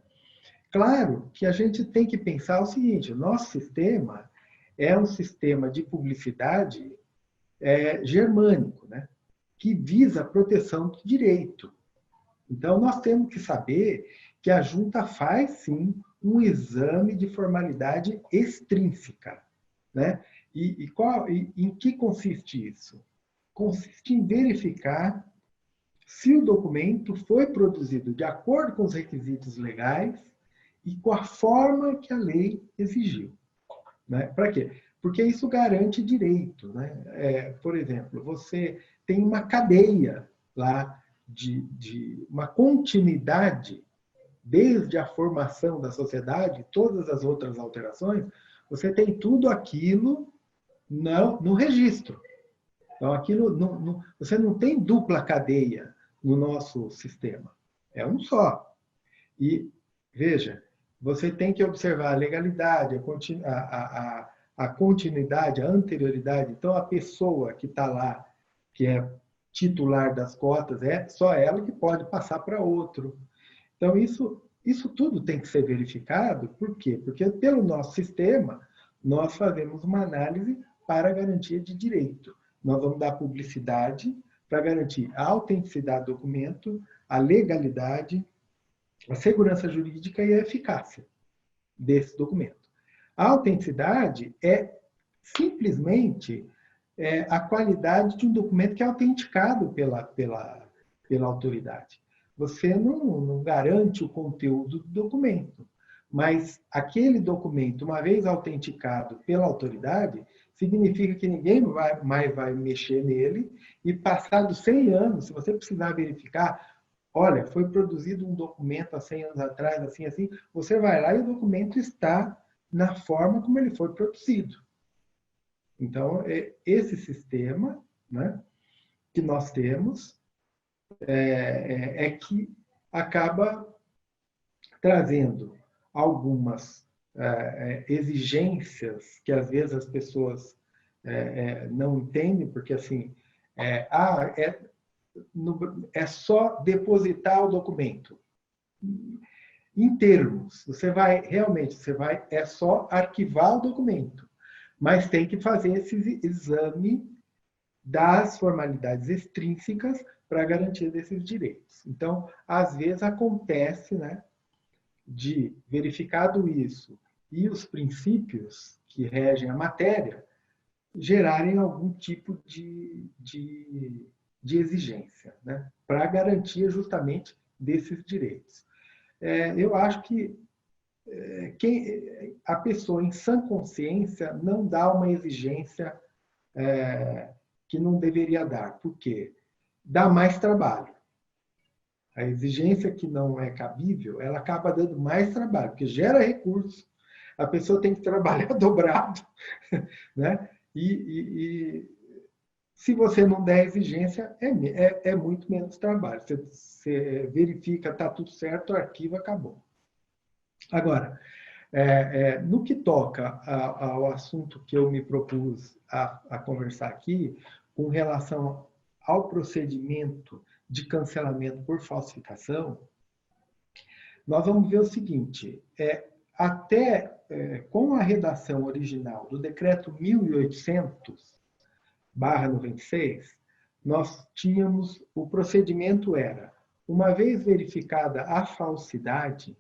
Claro que a gente tem que pensar o seguinte: o nosso sistema é um sistema de publicidade germânico, né? Que visa a proteção do direito. Então, nós temos que saber que a junta faz, sim, um exame de formalidade extrínseca, né? E em que consiste isso? Consiste em verificar se o documento foi produzido de acordo com os requisitos legais e com a forma que a lei exigiu, né? Para quê? Porque isso garante direito, né? Por exemplo, você tem uma cadeia lá de uma continuidade desde a formação da sociedade, todas as outras alterações, você tem tudo aquilo no registro. Então, você não tem dupla cadeia no nosso sistema. É um só. E, veja, você tem que observar a legalidade, a continuidade, a anterioridade. Então, a pessoa que está lá, que é titular das cotas, é só ela que pode passar para outro. Então, isso tudo tem que ser verificado. Por quê? Porque, pelo nosso sistema, nós fazemos uma análise para a garantia de direito. Nós vamos dar publicidade para garantir a autenticidade do documento, a legalidade, a segurança jurídica e a eficácia desse documento. A autenticidade é simplesmente a qualidade de um documento que é autenticado pela autoridade. Você não garante o conteúdo do documento, mas aquele documento, uma vez autenticado pela autoridade, significa que ninguém mais vai mexer nele e, passados 100 anos, se você precisar verificar, olha, foi produzido um documento há 100 anos atrás, assim, assim, você vai lá e o documento está na forma como ele foi produzido. Então, esse sistema, né, que nós temos que acaba trazendo algumas exigências que às vezes as pessoas não entendem, porque assim, é só depositar o documento. em termos. Você vai é só arquivar o documento, mas tem que fazer esse exame das formalidades extrínsecas para garantia desses direitos. Então, às vezes acontece, né, de verificado isso e os princípios que regem a matéria gerarem algum tipo de exigência, né, para garantia justamente desses direitos. Eu acho que a pessoa em sã consciência não dá uma exigência que não deveria dar. Por quê? Dá mais trabalho. A exigência que não é cabível, ela acaba dando mais trabalho, porque gera recurso. A pessoa tem que trabalhar dobrado, né? E se você não der exigência, é muito menos trabalho. Você verifica, está tudo certo, arquiva, acabou. Agora, no que toca ao assunto que eu me propus a conversar aqui, com relação ao procedimento de cancelamento por falsificação, nós vamos ver o seguinte, com a redação original do decreto 1800/96, nós tínhamos, o procedimento era, uma vez verificada a falsidade,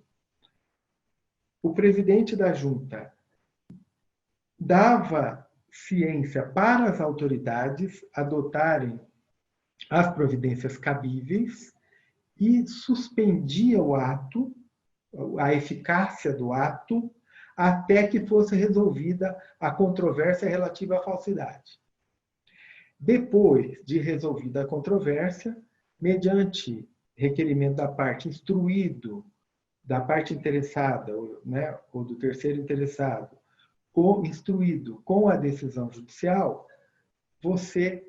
o presidente da junta dava ciência para as autoridades adotarem as providências cabíveis e suspendia o ato, a eficácia do ato, até que fosse resolvida a controvérsia relativa à falsidade. Depois de resolvida a controvérsia, mediante requerimento da parte instruído, da parte interessada, né, ou do terceiro interessado, instruído com a decisão judicial, você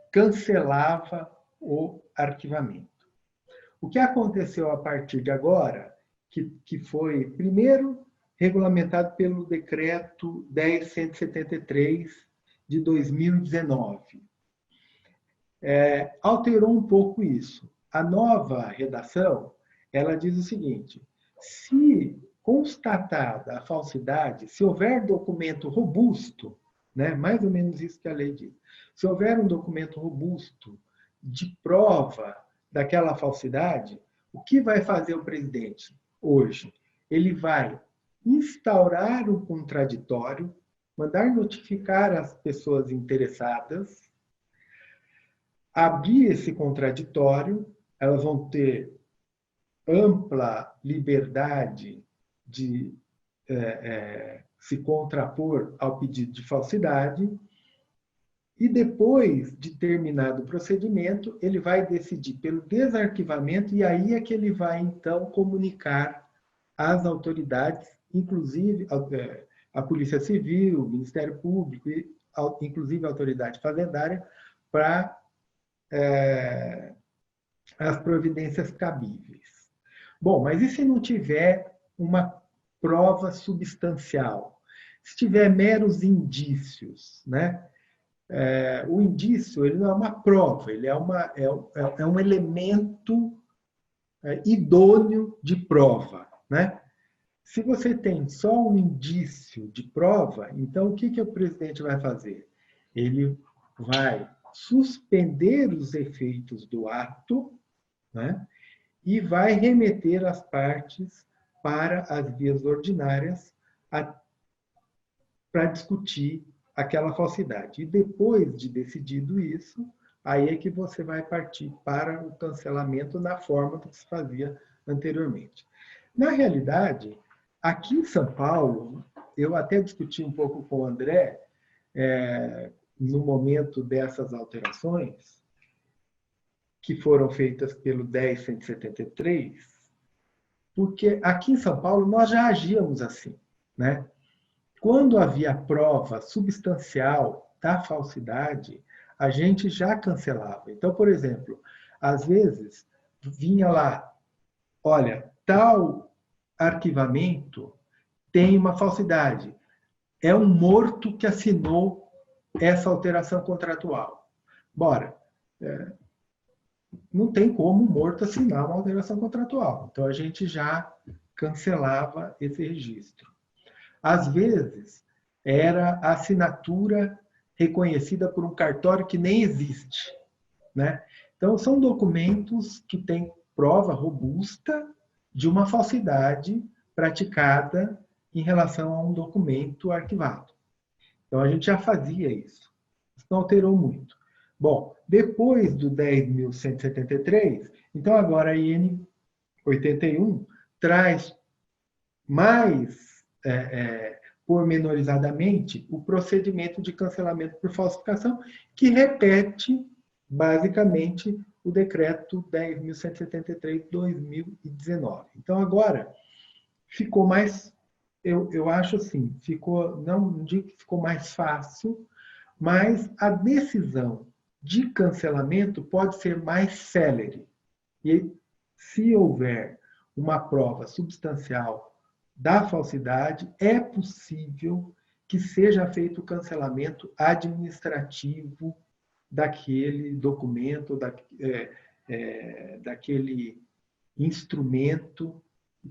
cancelava o arquivamento. O que aconteceu a partir de agora, que foi, primeiro, regulamentado pelo Decreto 10.173 de 2019, alterou um pouco isso. A nova redação, ela diz o seguinte, se constatada a falsidade, se houver documento robusto, né, mais ou menos isso que a lei diz, se houver um documento robusto de prova daquela falsidade, o que vai fazer o presidente hoje? Ele vai instaurar um contraditório, mandar notificar as pessoas interessadas, abrir esse contraditório, elas vão ter ampla liberdade de se contrapor ao pedido de falsidade e depois de terminado o procedimento, ele vai decidir pelo desarquivamento e aí é que ele vai, então, comunicar às autoridades, inclusive a Polícia Civil, o Ministério Público e, inclusive, a Autoridade Fazendária, para as providências cabíveis. Bom, mas e se não tiver uma prova substancial? Se tiver meros indícios, né? O indício, ele não é uma prova, ele é um elemento idôneo de prova, né? Se você tem só um indício de prova, então o que o presidente vai fazer? Ele vai suspender os efeitos do ato, né? E vai remeter as partes para as vias ordinárias para discutir aquela falsidade. E depois de decidido isso, aí é que você vai partir para o cancelamento na forma que se fazia anteriormente. Na realidade, aqui em São Paulo, eu até discuti um pouco com o André, no momento dessas alterações, que foram feitas pelo 10.173, porque aqui em São Paulo nós já agíamos assim, né? Quando havia prova substancial da falsidade, a gente já cancelava. Então, por exemplo, às vezes vinha lá, olha, tal arquivamento tem uma falsidade. É um morto que assinou essa alteração contratual. Bora, não tem como um morto assinar uma alteração contratual. Então, a gente já cancelava esse registro. Às vezes, era a assinatura reconhecida por um cartório que nem existe, né? Então, são documentos que têm prova robusta de uma falsidade praticada em relação a um documento arquivado. Então, a gente já fazia isso. Isso não alterou muito. Bom, depois do 10.173, então agora a IN 81 traz mais pormenorizadamente o procedimento de cancelamento por falsificação, que repete, basicamente, o decreto 10.173 de 2019. Então, agora, ficou mais, eu acho assim, não digo que ficou mais fácil, mas a decisão de cancelamento pode ser mais célere. E se houver uma prova substancial da falsidade, é possível que seja feito o cancelamento administrativo daquele documento, daquele instrumento,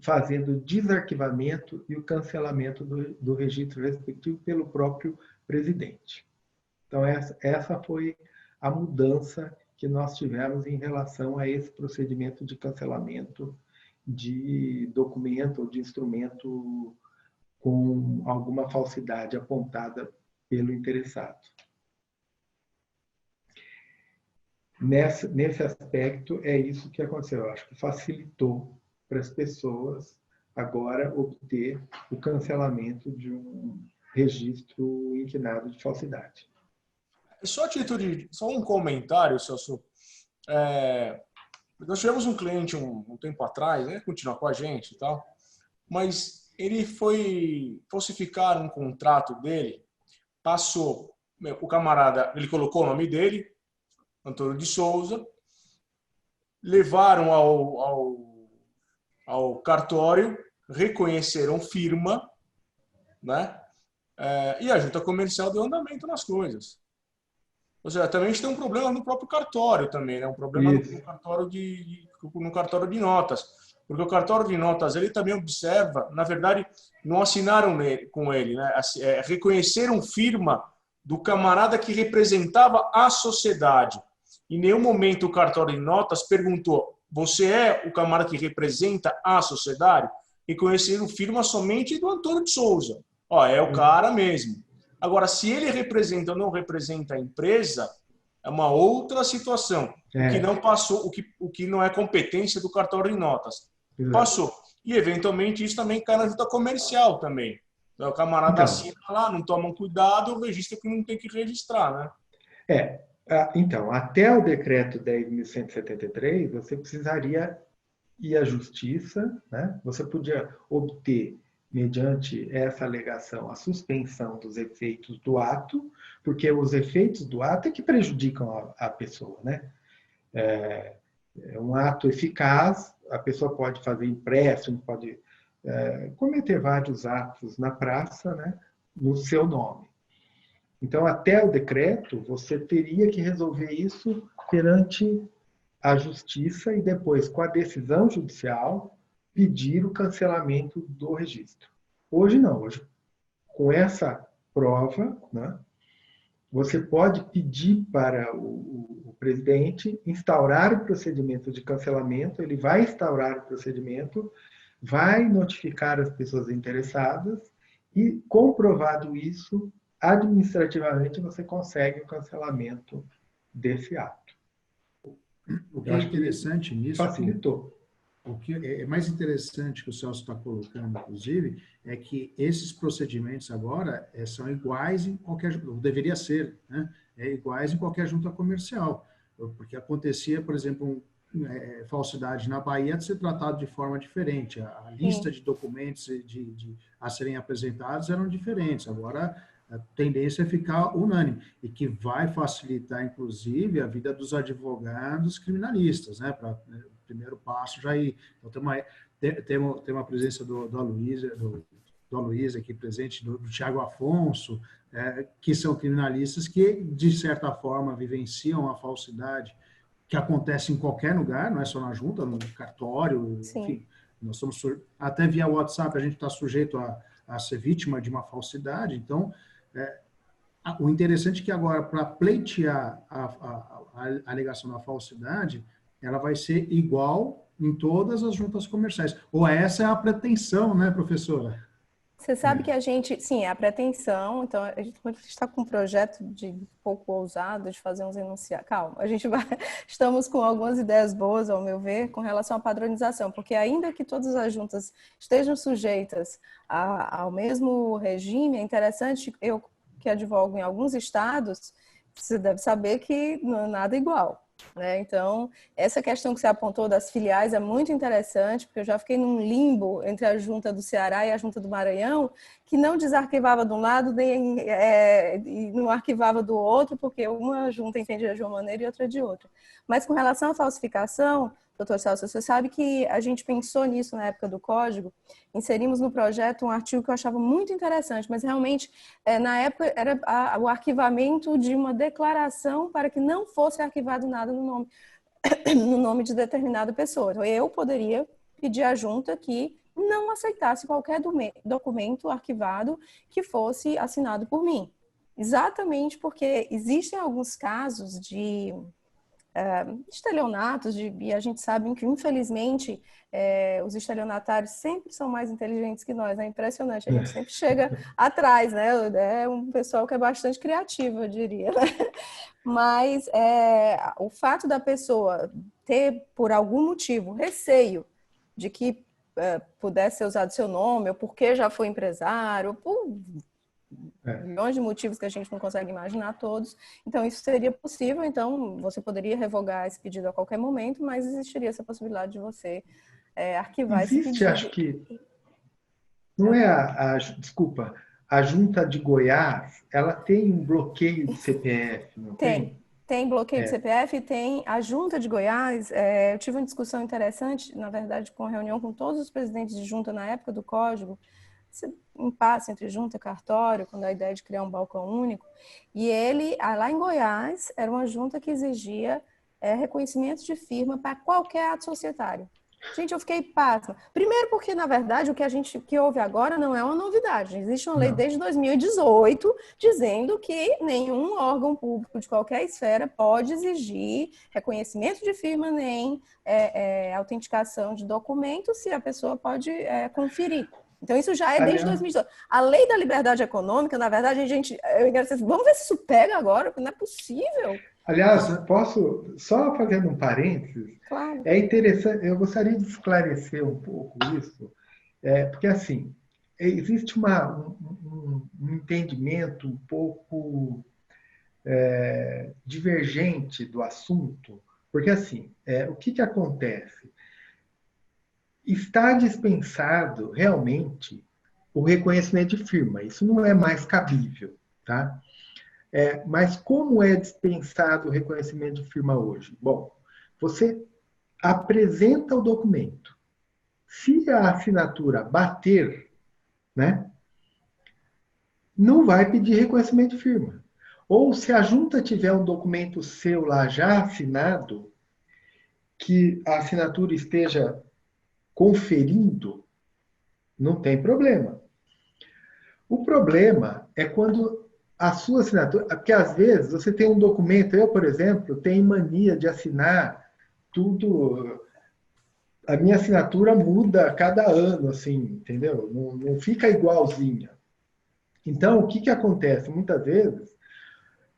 fazendo o desarquivamento e o cancelamento do registro respectivo pelo próprio presidente. Então, essa foi a mudança que nós tivemos em relação a esse procedimento de cancelamento de documento ou de instrumento com alguma falsidade apontada pelo interessado. Nesse aspecto, é isso que aconteceu. Eu acho que facilitou para as pessoas agora obter o cancelamento de um registro inquinado de falsidade. Só um comentário, Celso. Nós tivemos um cliente um tempo atrás, né, continua com a gente e tal, mas ele foi falsificar um contrato dele, passou, o camarada, ele colocou o nome dele, Antônio de Souza, levaram ao cartório, reconheceram firma, né, e a junta comercial deu andamento nas coisas. Ou seja, também a gente tem um problema no próprio cartório também, né? Um problema no cartório de notas. Porque o cartório de notas, ele também observa, na verdade, não assinaram com ele, né? Reconheceram firma do camarada que representava a sociedade. Em nenhum momento o cartório de notas perguntou: você é o camarada que representa a sociedade? Reconheceram firma somente do Antônio de Souza. É o cara mesmo. Agora, se ele representa ou não representa a empresa, é uma outra situação. O que não passou, o que não é competência do cartório de notas. Passou. E, eventualmente, isso também cai na junta comercial também. Então, o camarada assina lá, não toma cuidado, registra que não tem que registrar, né? Então, até o decreto 10.173, você precisaria ir à justiça, né? Você podia obter, mediante essa alegação, a suspensão dos efeitos do ato, porque os efeitos do ato é que prejudicam a pessoa, né? É um ato eficaz, a pessoa pode fazer empréstimo, pode cometer vários atos na praça, né, no seu nome. Então, até o decreto, você teria que resolver isso perante a justiça e depois, com a decisão judicial, pedir o cancelamento do registro. Hoje não, hoje com essa prova, né, você pode pedir para o presidente instaurar o procedimento de cancelamento, ele vai instaurar o procedimento, vai notificar as pessoas interessadas e, comprovado isso, administrativamente você consegue o cancelamento desse ato. O que é interessante nisso... Facilitou. O que é mais interessante que o Celso está colocando, inclusive, é que esses procedimentos agora são iguais em qualquer... Deveria ser, né? Iguais em qualquer junta comercial. Porque acontecia, por exemplo, falsidade na Bahia de ser tratado de forma diferente. A lista de documentos a serem apresentados eram diferentes. Agora, a tendência é ficar unânime. E que vai facilitar, inclusive, a vida dos advogados criminalistas, né? Para primeiro passo já ir. Então, tem uma presença do Aloysio aqui presente, do Tiago Afonso, que são criminalistas que, de certa forma, vivenciam a falsidade que acontece em qualquer lugar, não é só na junta, no cartório, enfim, Nós estamos até via WhatsApp a gente está sujeito a ser vítima de uma falsidade. Então, o interessante é que agora, para pleitear a alegação da falsidade, ela vai ser igual em todas as juntas comerciais. Ou essa é a pretensão, né, professora? Você sabe que a gente, sim, é a pretensão, então a gente está com um projeto um pouco ousado de fazer uns enunciados. Calma, estamos com algumas ideias boas, ao meu ver, com relação à padronização, porque ainda que todas as juntas estejam sujeitas ao mesmo regime, é interessante, eu que advogo em alguns estados, você deve saber que não é nada igual. Né? Então, essa questão que você apontou das filiais é muito interessante, porque eu já fiquei num limbo entre a junta do Ceará e a junta do Maranhão, que não desarquivava de um lado e não arquivava do outro, porque uma junta entendia de uma maneira e outra de outra. Mas com relação à falsificação, doutor Celso, você sabe que a gente pensou nisso na época do Código, inserimos no projeto um artigo que eu achava muito interessante, mas realmente, na época, era o arquivamento de uma declaração para que não fosse arquivado nada no nome de determinada pessoa. Então, eu poderia pedir à junta que não aceitasse qualquer documento arquivado que fosse assinado por mim. Exatamente porque existem alguns casos de estelionatos, e a gente sabe que, infelizmente, os estelionatários sempre são mais inteligentes que nós, é impressionante, a gente sempre chega atrás, né? É um pessoal que é bastante criativo, eu diria, né? Mas o fato da pessoa ter, por algum motivo, receio de que pudesse ser usado seu nome, ou porque já foi empresário, ou por milhões de motivos que a gente não consegue imaginar todos. Então, isso seria possível. Então, você poderia revogar esse pedido a qualquer momento, mas existiria essa possibilidade de você arquivar esse pedido. Acho que... Não é desculpa, a Junta de Goiás, ela tem um bloqueio de CPF, não tem? Tem bloqueio de CPF e tem a Junta de Goiás. Eu tive uma discussão interessante, na verdade, com a reunião com todos os presidentes de junta na época do Código, esse impasse entre junta e cartório, quando a ideia de criar um balcão único, e ele, lá em Goiás, era uma junta que exigia reconhecimento de firma para qualquer ato societário. Gente, eu fiquei pasma. Primeiro porque, na verdade, o que houve agora não é uma novidade. Existe uma lei desde 2018 dizendo que nenhum órgão público de qualquer esfera pode exigir reconhecimento de firma nem autenticação de documentos se a pessoa pode conferir. Então, isso já é desde 2018. A lei da liberdade econômica, na verdade, vamos ver se isso pega agora, porque não é possível. Aliás, posso, só fazendo um parênteses, claro. É interessante, eu gostaria de esclarecer um pouco isso, porque assim, existe um entendimento um pouco divergente do assunto, porque assim, o que acontece? Está dispensado realmente o reconhecimento de firma, isso não é mais cabível, tá? Mas como é dispensado o reconhecimento de firma hoje? Bom, você apresenta o documento. Se a assinatura bater, né, não vai pedir reconhecimento de firma. Ou se a junta tiver um documento seu lá já assinado, que a assinatura esteja conferindo, não tem problema. O problema é quando a sua assinatura... Porque, às vezes, você tem um documento... Eu, por exemplo, tenho mania de assinar tudo... A minha assinatura muda a cada ano, assim, entendeu? Não fica igualzinha. Então, o que acontece? Muitas vezes,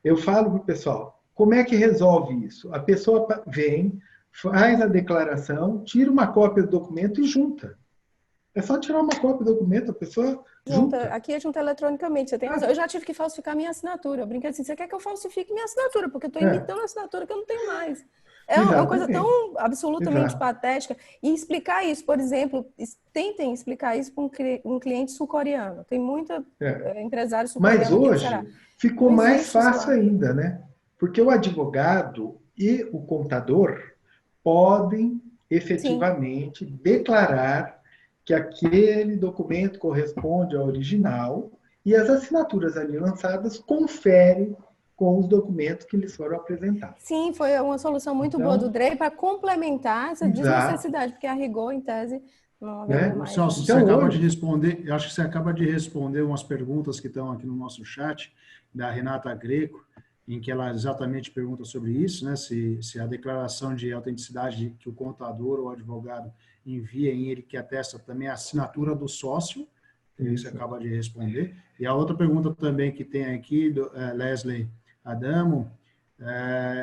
eu falo para o pessoal, como é que resolve isso? A pessoa vem, faz a declaração, tira uma cópia do documento e junta. É só tirar uma cópia do documento, a pessoa junta. Aqui é junta eletronicamente, você tem razão. Eu já tive que falsificar minha assinatura. Eu brinquei assim, você quer que eu falsifique minha assinatura? Porque eu estou imitando a assinatura que eu não tenho mais. É uma coisa tão absolutamente patética. E explicar isso, por exemplo, tentem explicar isso para um cliente sul-coreano. Tem muita empresário sul-coreano. Mas hoje ficou mais fácil ainda, né? Porque o advogado e o contador podem efetivamente declarar que aquele documento corresponde ao original e as assinaturas ali lançadas conferem com os documentos que lhes foram apresentados. Sim, foi uma solução muito boa do DREI para complementar essa desnecessidade, porque a rigor, em tese, Não né? haveria mais. Celso, Então, você acaba hoje- de responder, eu acho que você acaba de responder umas perguntas que estão aqui no nosso chat, da Renata Greco, em que ela exatamente pergunta sobre isso, né? Se a declaração de autenticidade que o contador ou advogado envia em ele que atesta também a assinatura do sócio, que você Isso. acaba de responder. E a outra pergunta também que tem aqui, do Leslie Adamo,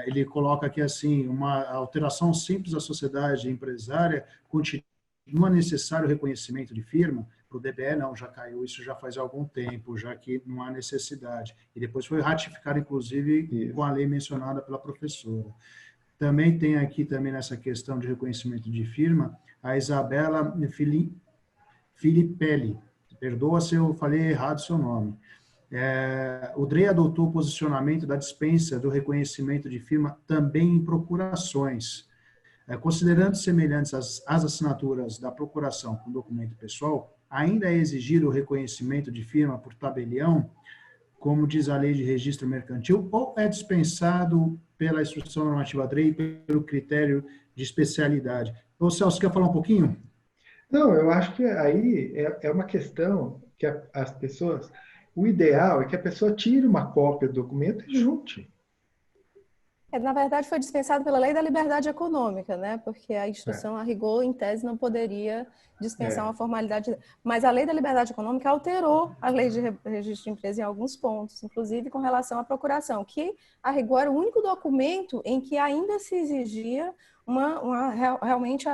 ele coloca aqui assim, uma alteração simples da sociedade empresária continua necessário o reconhecimento de firma? Para o DBE, não, já caiu, isso já faz algum tempo, já que não há necessidade. E depois foi ratificado, inclusive, Isso. com a lei mencionada pela professora. Também tem aqui, também nessa questão de reconhecimento de firma, a Isabela Filipelli. Perdoa se eu falei errado o seu nome. O DRE adotou o posicionamento da dispensa do reconhecimento de firma também em procurações. Considerando semelhantes as assinaturas da procuração com documento pessoal, ainda é exigido o reconhecimento de firma por tabelião, como diz a lei de registro mercantil, ou é dispensado pela instrução normativa DRE e pelo critério de especialidade? Ô Celso, quer falar um pouquinho? Não, eu acho que aí é uma questão que as pessoas... O ideal é que a pessoa tire uma cópia do documento e junte. Na verdade, foi dispensado pela Lei da Liberdade Econômica, né? Porque a instituição, a rigor, em tese, não poderia dispensar uma formalidade. Mas a Lei da Liberdade Econômica alterou a Lei de Registro de Empresa em alguns pontos, inclusive com relação à procuração, que, a rigor, era o único documento em que ainda se exigia realmente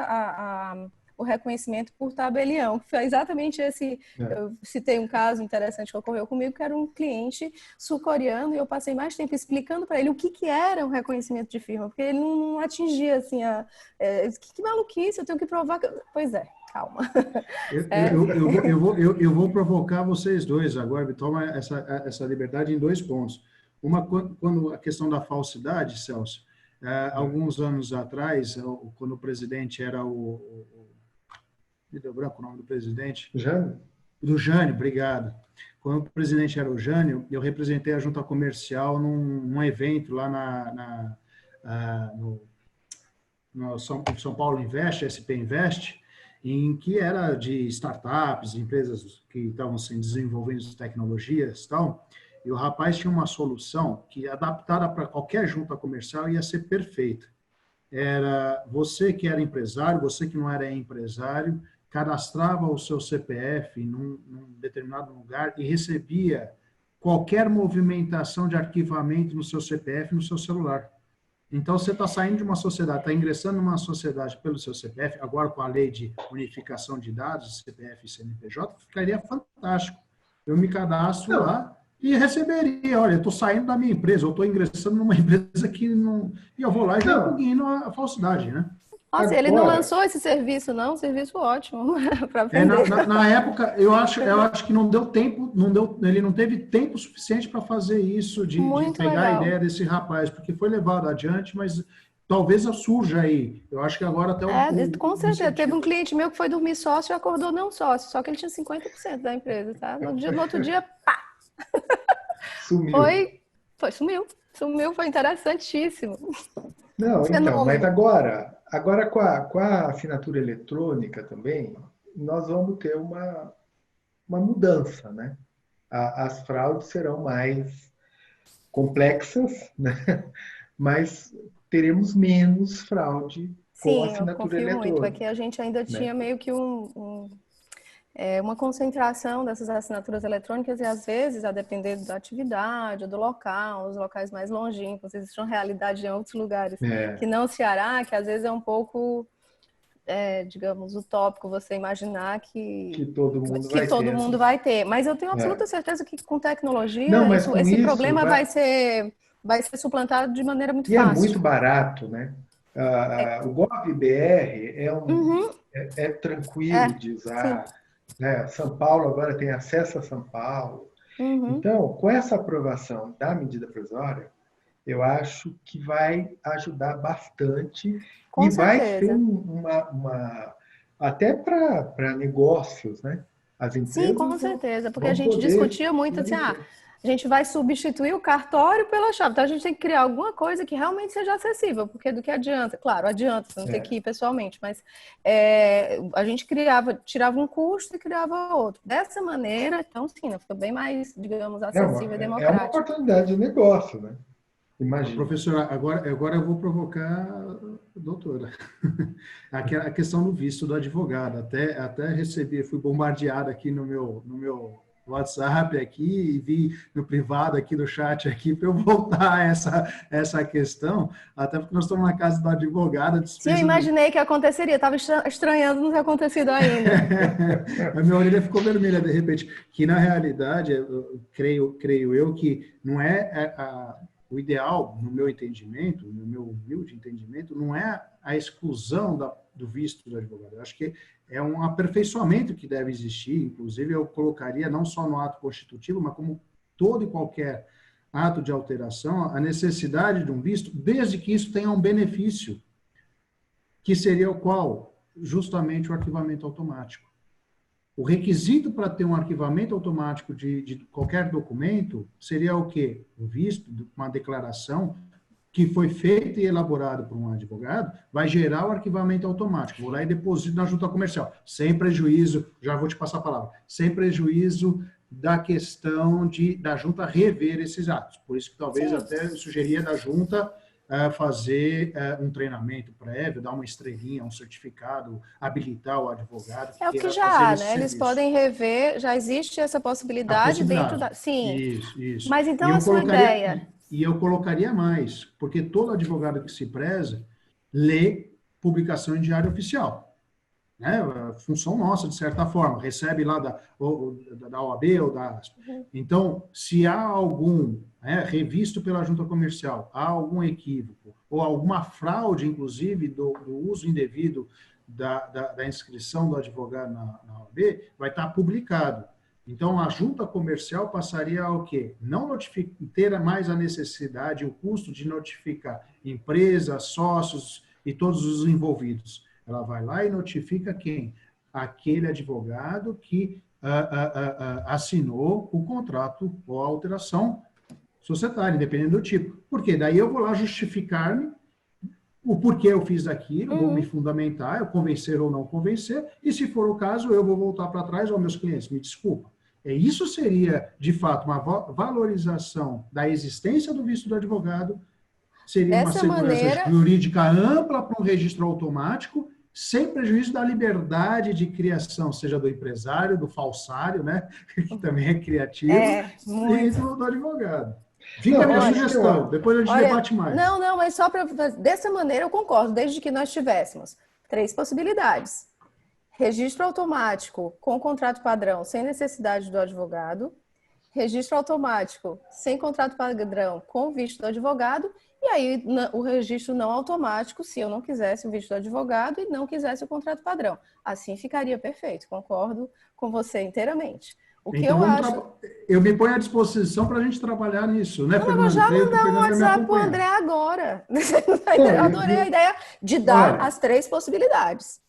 o reconhecimento por tabelião. Foi exatamente esse... Eu citei um caso interessante que ocorreu comigo, que era um cliente sul-coreano, e eu passei mais tempo explicando para ele o que era um reconhecimento de firma, porque ele não atingia, assim, que maluquice, eu tenho que provar... Pois é, calma. Eu vou provocar vocês dois agora, toma essa liberdade em 2 pontos. Uma, quando a questão da falsidade, Celso, alguns anos atrás, quando o presidente era me deu branco o nome do presidente. Jânio? Do Jânio, obrigado. Quando o presidente era o Jânio, eu representei a junta comercial num evento lá no São Paulo Invest, SP Invest, em que era de startups, empresas que estavam se desenvolvendo tecnologias e tal, e o rapaz tinha uma solução que, adaptada para qualquer junta comercial, ia ser perfeita. Era você que era empresário, você que não era empresário, cadastrava o seu CPF num determinado lugar e recebia qualquer movimentação de arquivamento no seu CPF no seu celular. Então, você está saindo de uma sociedade, está ingressando numa sociedade pelo seu CPF, agora com a lei de unificação de dados, CPF e CNPJ, ficaria fantástico. Eu me cadastro lá e receberia, olha, eu estou saindo da minha empresa, eu estou ingressando numa empresa que não... E eu vou lá e já impugno a falsidade, né? Nossa, ele não lançou esse serviço, não? Um serviço ótimo para vender. Na época, eu acho que não deu tempo, ele não teve tempo suficiente para fazer isso, de pegar legal. A ideia desse rapaz, porque foi levado adiante, mas talvez surja aí. Eu acho que agora até com certeza. Teve um cliente meu que foi dormir sócio e acordou não sócio, só que ele tinha 50% da empresa, tá? No outro dia, pá! Sumiu. Sumiu, foi interessantíssimo. Não, então, mas agora com a assinatura eletrônica também, nós vamos ter uma mudança, né? As fraudes serão mais complexas, né? Mas teremos menos fraude com a assinatura eletrônica. Sim, eu confio muito. Aqui a gente ainda tinha meio que uma concentração dessas assinaturas eletrônicas e, às vezes, a depender da atividade, do local, os locais mais longínquos, existe uma realidade em outros lugares que não o Ceará, que às vezes é um pouco, digamos, utópico você imaginar que todo mundo vai ter. Mas eu tenho absoluta certeza que com tecnologia esse problema vai ser suplantado de maneira muito fácil. E é muito barato, né? O GovBR é tranquilo de usar. Né? São Paulo agora tem acesso a São Paulo. Então, com essa aprovação da medida provisória, eu acho que vai ajudar bastante com vai certeza. ser até para negócios, né? As empresas Sim, com certeza, porque a gente discutia muito assim, a gente vai substituir o cartório pela chave. Então, a gente tem que criar alguma coisa que realmente seja acessível, porque do que adianta? Claro, adianta, você não tem que ir pessoalmente, mas a gente tirava um custo e criava outro. Dessa maneira, então, sim, né, fica bem mais, digamos, acessível e democrático. É uma oportunidade de negócio, né? Imagina. Professora, agora eu vou provocar a doutora. A questão do visto do advogado. Até recebi, fui bombardeado aqui no meu WhatsApp aqui e vi no privado aqui do chat aqui para eu voltar a essa questão, até porque nós estamos na casa do advogado. Sim, eu imaginei que aconteceria, estava estranhando não ter acontecido ainda. A minha orelha ficou vermelha de repente, que na realidade, creio eu que não o ideal, no meu entendimento, no meu humilde entendimento, não é a exclusão do visto do advogado. Eu acho que é um aperfeiçoamento que deve existir, inclusive eu colocaria não só no ato constitutivo, mas como todo e qualquer ato de alteração, a necessidade de um visto, desde que isso tenha um benefício, que seria o qual? Justamente o arquivamento automático. O requisito para ter um arquivamento automático de qualquer documento seria o quê? O visto, uma declaração que foi feita e elaborada por um advogado, vai gerar o arquivamento automático. Vou lá e deposito na junta comercial, sem prejuízo, já vou te passar a palavra, sem prejuízo da questão da junta rever esses atos. Por isso que talvez até eu sugeria da junta fazer um treinamento prévio, dar uma estrelinha, um certificado, habilitar o advogado. É o que já há, né? Eles podem rever, já existe essa possibilidade dentro da... Sim. Isso. Mas então a sua ideia... E eu colocaria mais, porque todo advogado que se preza lê publicação em diário oficial. Né? Função nossa, de certa forma, recebe lá da OAB ou da ASP. Então, se há algum revisto pela junta comercial, há algum equívoco, ou alguma fraude, inclusive, do uso indevido da inscrição do advogado na OAB, vai estar publicado. Então, a junta comercial passaria ao quê? Não ter mais a necessidade, o custo de notificar empresas, sócios e todos os envolvidos. Ela vai lá e notifica quem? Aquele advogado que assinou o contrato ou a alteração societária, dependendo do tipo. Por quê? Daí eu vou lá justificar-me o porquê eu fiz aquilo, vou me fundamentar, eu convencer ou não convencer, e se for o caso, eu vou voltar para trás aos meus clientes, me desculpa. Isso seria, de fato, uma valorização da existência do visto do advogado, seria uma segurança jurídica ampla para um registro automático, sem prejuízo da liberdade de criação, seja do empresário, do falsário, né, que também é criativo, e do advogado. Fica a minha sugestão, depois a gente debate mais. Não, mas só para... Dessa maneira eu concordo, desde que nós tivéssemos 3 possibilidades. Registro automático com contrato padrão, sem necessidade do advogado. Registro automático sem contrato padrão, com visto do advogado. E aí o registro não automático, se eu não quisesse o visto do advogado e não quisesse o contrato padrão. Assim ficaria perfeito, concordo com você inteiramente. O que então, eu acho... eu me ponho à disposição para a gente trabalhar nisso, né, Fernando? Já mandar um WhatsApp para o André agora. Eu adorei a ideia de dar as 3 possibilidades.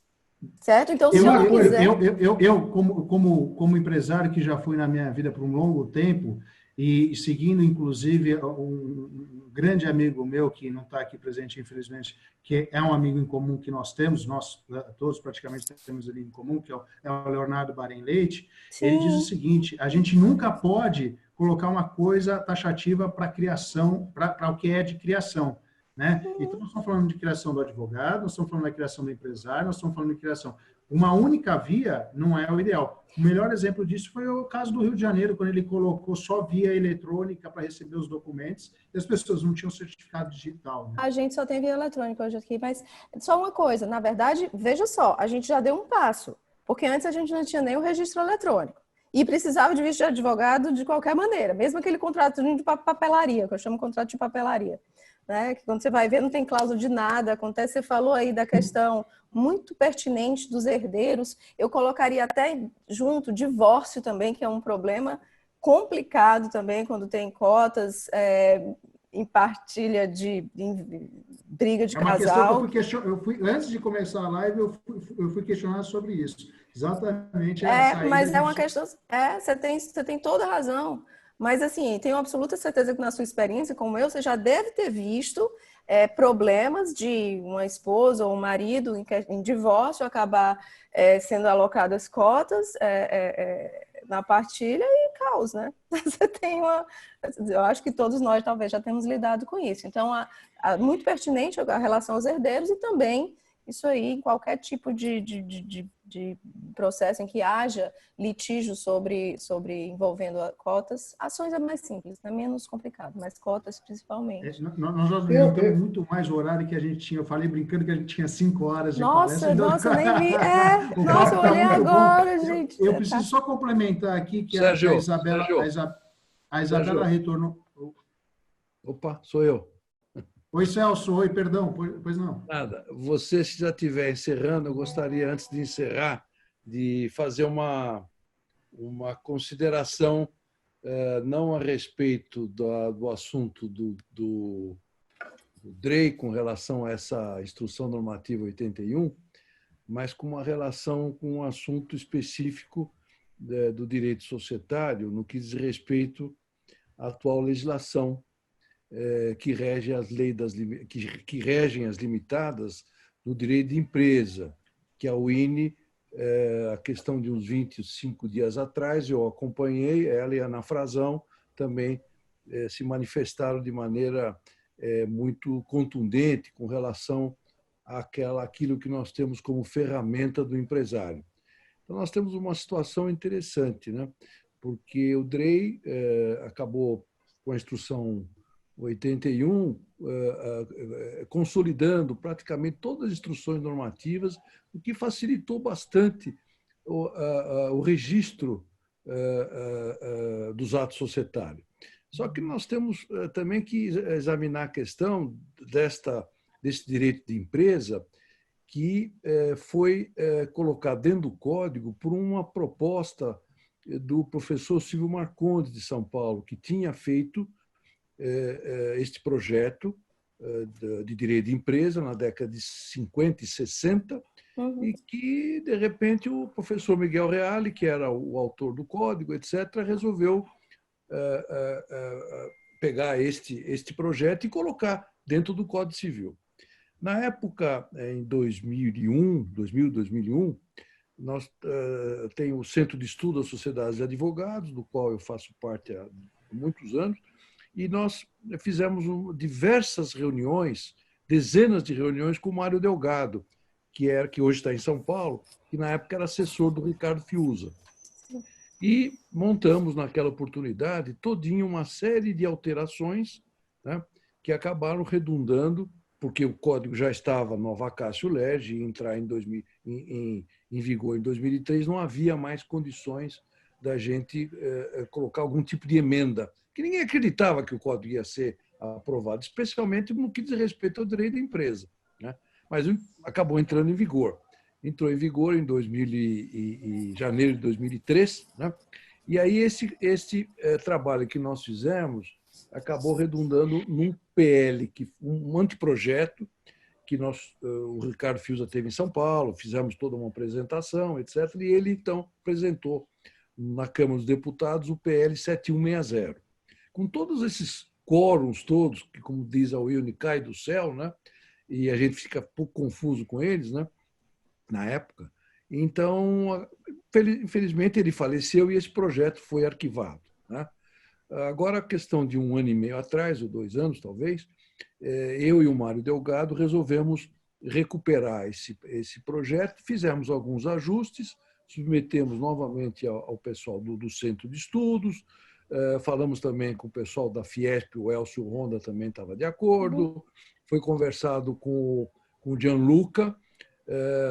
Certo? Então, se eu não quiser... Eu como empresário que já fui na minha vida por um longo tempo e seguindo, inclusive, um grande amigo meu que não está aqui presente, infelizmente, que é um amigo em comum que nós temos, nós todos praticamente temos ali em comum, que é o Leonardo Baren Leite. Sim. Ele diz o seguinte: a gente nunca pode colocar uma coisa taxativa para criação, para o que é de criação. Né? Então, nós estamos falando de criação do advogado, nós estamos falando da criação do empresário, nós estamos falando de criação. Uma única via não é o ideal. O melhor exemplo disso foi o caso do Rio de Janeiro, quando ele colocou só via eletrônica para receber os documentos e as pessoas não tinham certificado digital. Né? A gente só tem via eletrônica hoje aqui, mas só uma coisa, na verdade, veja só, a gente já deu um passo, porque antes a gente não tinha nem o registro eletrônico. E precisava de visto de advogado de qualquer maneira, mesmo aquele contrato de papelaria, que eu chamo de contrato de papelaria. Né? Que quando você vai ver, não tem cláusula de nada, acontece, você falou aí da questão muito pertinente dos herdeiros, eu colocaria até junto divórcio também, que é um problema complicado também, quando tem cotas em partilha em briga de casal. Antes de começar a live, eu fui questionar sobre isso, exatamente. Mas é uma questão, você tem toda a razão. Mas, assim, tenho absoluta certeza que na sua experiência, como eu, você já deve ter visto problemas de uma esposa ou um marido em divórcio acabar sendo alocadas cotas na partilha e caos, né? Você tem eu acho que todos nós talvez já temos lidado com isso. Então, muito pertinente a relação aos herdeiros e também isso aí em qualquer tipo de processo em que haja litígio sobre envolvendo cotas, ações é mais simples, é menos complicado, mas cotas principalmente. Nós adiantamos muito mais o horário que a gente tinha. Eu falei brincando que a gente tinha 5 horas de palestra. Nossa, nem vi. Nossa, eu olhei agora, bom. gente. Eu preciso só complementar aqui que Sérgio, a Isabela retornou. Opa, sou eu. Oi, Celso. Oi, perdão. Pois não. Nada. Você, se já estiver encerrando, eu gostaria, antes de encerrar, de fazer uma consideração, não a respeito do assunto do DREI com relação a essa Instrução Normativa 81, mas com uma relação com um assunto específico do direito societário, no que diz respeito à atual legislação que rege que regem as limitadas do direito de empresa, que a UINE, a questão de uns 25 dias atrás, eu acompanhei, ela e a Ana Frazão também se manifestaram de maneira muito contundente com relação àquilo que nós temos como ferramenta do empresário. Então, nós temos uma situação interessante, né? Porque o DREI acabou com a Instrução 81, consolidando praticamente todas as instruções normativas, o que facilitou bastante o registro dos atos societários. Só que nós temos também que examinar a questão desse direito de empresa que foi colocado dentro do Código por uma proposta do professor Silvio Marcondes, de São Paulo, que tinha feito este projeto de direito de empresa na década de 50 e 60, e que, de repente, o professor Miguel Reale, que era o autor do código, etc., resolveu pegar este projeto e colocar dentro do Código Civil. Na época, em 2001, nós tem o Centro de Estudo das Sociedades de Advogados, do qual eu faço parte há muitos anos, e nós fizemos diversas reuniões, dezenas de reuniões com o Mário Delgado, que hoje está em São Paulo, que na época era assessor do Ricardo Fiuza. E montamos, naquela oportunidade, todinha uma série de alterações, né, que acabaram redundando, porque o código já estava no vacatio legis, e entrar em vigor em 2003, não havia mais condições da gente colocar algum tipo de emenda, que ninguém acreditava que o código ia ser aprovado, especialmente no que diz respeito ao direito da empresa, né? Mas acabou entrando em vigor. Entrou em vigor em janeiro de 2003, né? E aí esse trabalho que nós fizemos acabou redundando num PL, um anteprojeto, que o Ricardo Fiuza teve em São Paulo, fizemos toda uma apresentação, etc. E ele, então, apresentou na Câmara dos Deputados o PL 7160. Com todos esses quórums todos, que, como diz a Wilne, cai do céu, né? E a gente fica um pouco confuso com eles, né? Na época. Então, infelizmente, ele faleceu e esse projeto foi arquivado, né? Agora, a questão de 1 ano e meio atrás, ou 2 anos, talvez, eu e o Mário Delgado resolvemos recuperar esse projeto, fizemos alguns ajustes, submetemos novamente ao pessoal do Centro de Estudos, falamos também com o pessoal da Fiesp, o Elcio Ronda também estava de acordo, foi conversado com o Gianluca,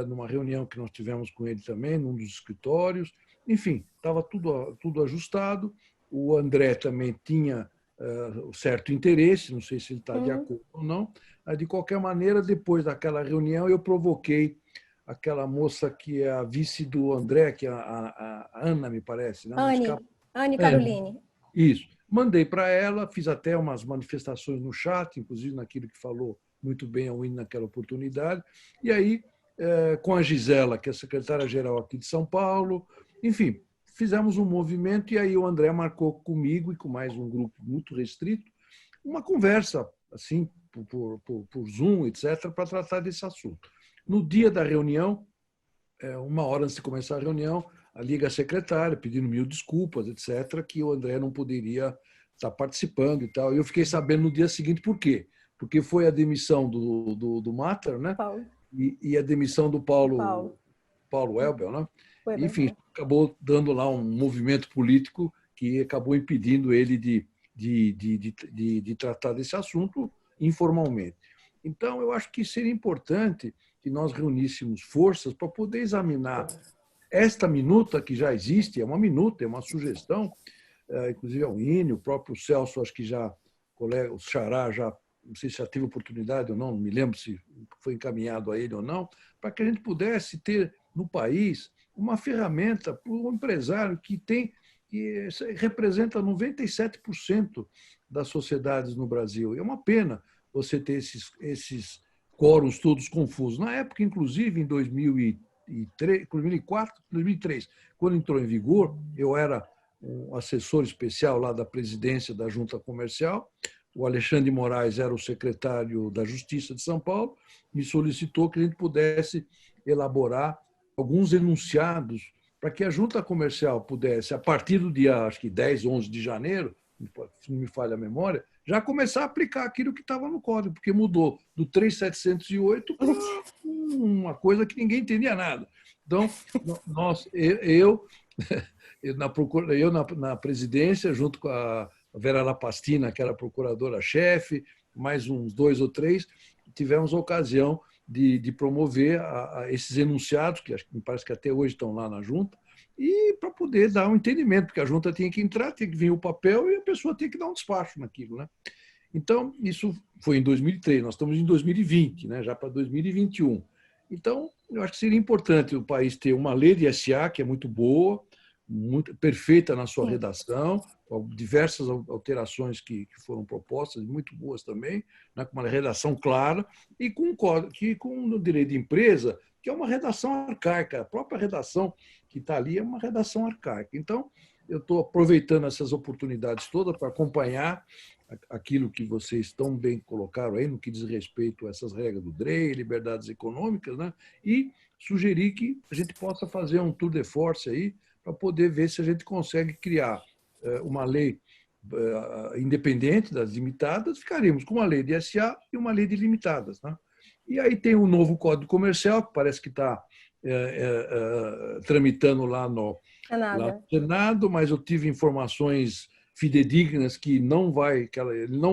numa reunião que nós tivemos com ele também, num dos escritórios. Enfim, estava tudo ajustado. O André também tinha certo interesse, não sei se ele está de acordo ou não. De qualquer maneira, depois daquela reunião, eu provoquei aquela moça que é a vice do André, que é a Ana, me parece. Né? Anne Caroline. Isso. Mandei para ela, fiz até umas manifestações no chat, inclusive naquilo que falou muito bem a Winnie naquela oportunidade. E aí, com a Gisela, que é a secretária-geral aqui de São Paulo, enfim, fizemos um movimento e aí o André marcou comigo e com mais um grupo muito restrito uma conversa, assim, por Zoom, etc., para tratar desse assunto. No dia da reunião, 1 hora antes de começar a reunião, a liga secretária pedindo 1000 desculpas, etc., que o André não poderia estar participando e tal. E eu fiquei sabendo no dia seguinte por quê. Porque foi a demissão do Matter, né? E a demissão do Paulo Welber, né? Enfim, acabou dando lá um movimento político que acabou impedindo ele de tratar desse assunto informalmente. Então, eu acho que seria importante que nós reuníssemos forças para poder examinar esta minuta que já existe, é uma minuta, é uma sugestão, inclusive ao INE, o próprio Celso, acho que já, o Xará já, não sei se já teve oportunidade ou não me lembro se foi encaminhado a ele ou não, para que a gente pudesse ter no país uma ferramenta para o empresário que representa 97% das sociedades no Brasil. É uma pena você ter esses quóruns todos confusos. Na época, inclusive, em 2003, quando entrou em vigor, eu era um assessor especial lá da presidência da Junta Comercial, o Alexandre de Moraes era o secretário da Justiça de São Paulo, me solicitou que a gente pudesse elaborar alguns enunciados para que a Junta Comercial pudesse, a partir do dia, acho que 10, 11 de janeiro, se não me falha a memória, já começar a aplicar aquilo que estava no código, porque mudou do 3708 para uma coisa que ninguém entendia nada. Então, na presidência, junto com a Vera Lapastina, que era procuradora-chefe, mais uns 2 ou 3, tivemos a ocasião de promover esses enunciados, que me parece que até hoje estão lá na Junta, e para poder dar um entendimento, porque a Junta tinha que entrar, tinha que vir o papel e a pessoa tinha que dar um despacho naquilo, né? Então, isso foi em 2003, nós estamos em 2020, né? Já para 2021. Então, eu acho que seria importante o país ter uma lei de SA, que é muito boa, muito perfeita na sua redação, diversas alterações que foram propostas, muito boas também, né, com uma redação clara e com o direito de empresa, que é uma redação arcaica. A própria redação que está ali é uma redação arcaica. Então, eu estou aproveitando essas oportunidades todas para acompanhar aquilo que vocês tão bem colocaram aí no que diz respeito a essas regras do DREI, liberdades econômicas, né, e sugerir que a gente possa fazer um tour de force aí para poder ver se a gente consegue criar uma lei independente das limitadas, ficaríamos com uma lei de SA e uma lei de limitadas, né? E aí tem o novo Código Comercial, que parece que está tramitando lá no Senado, mas eu tive informações fidedignas que ele não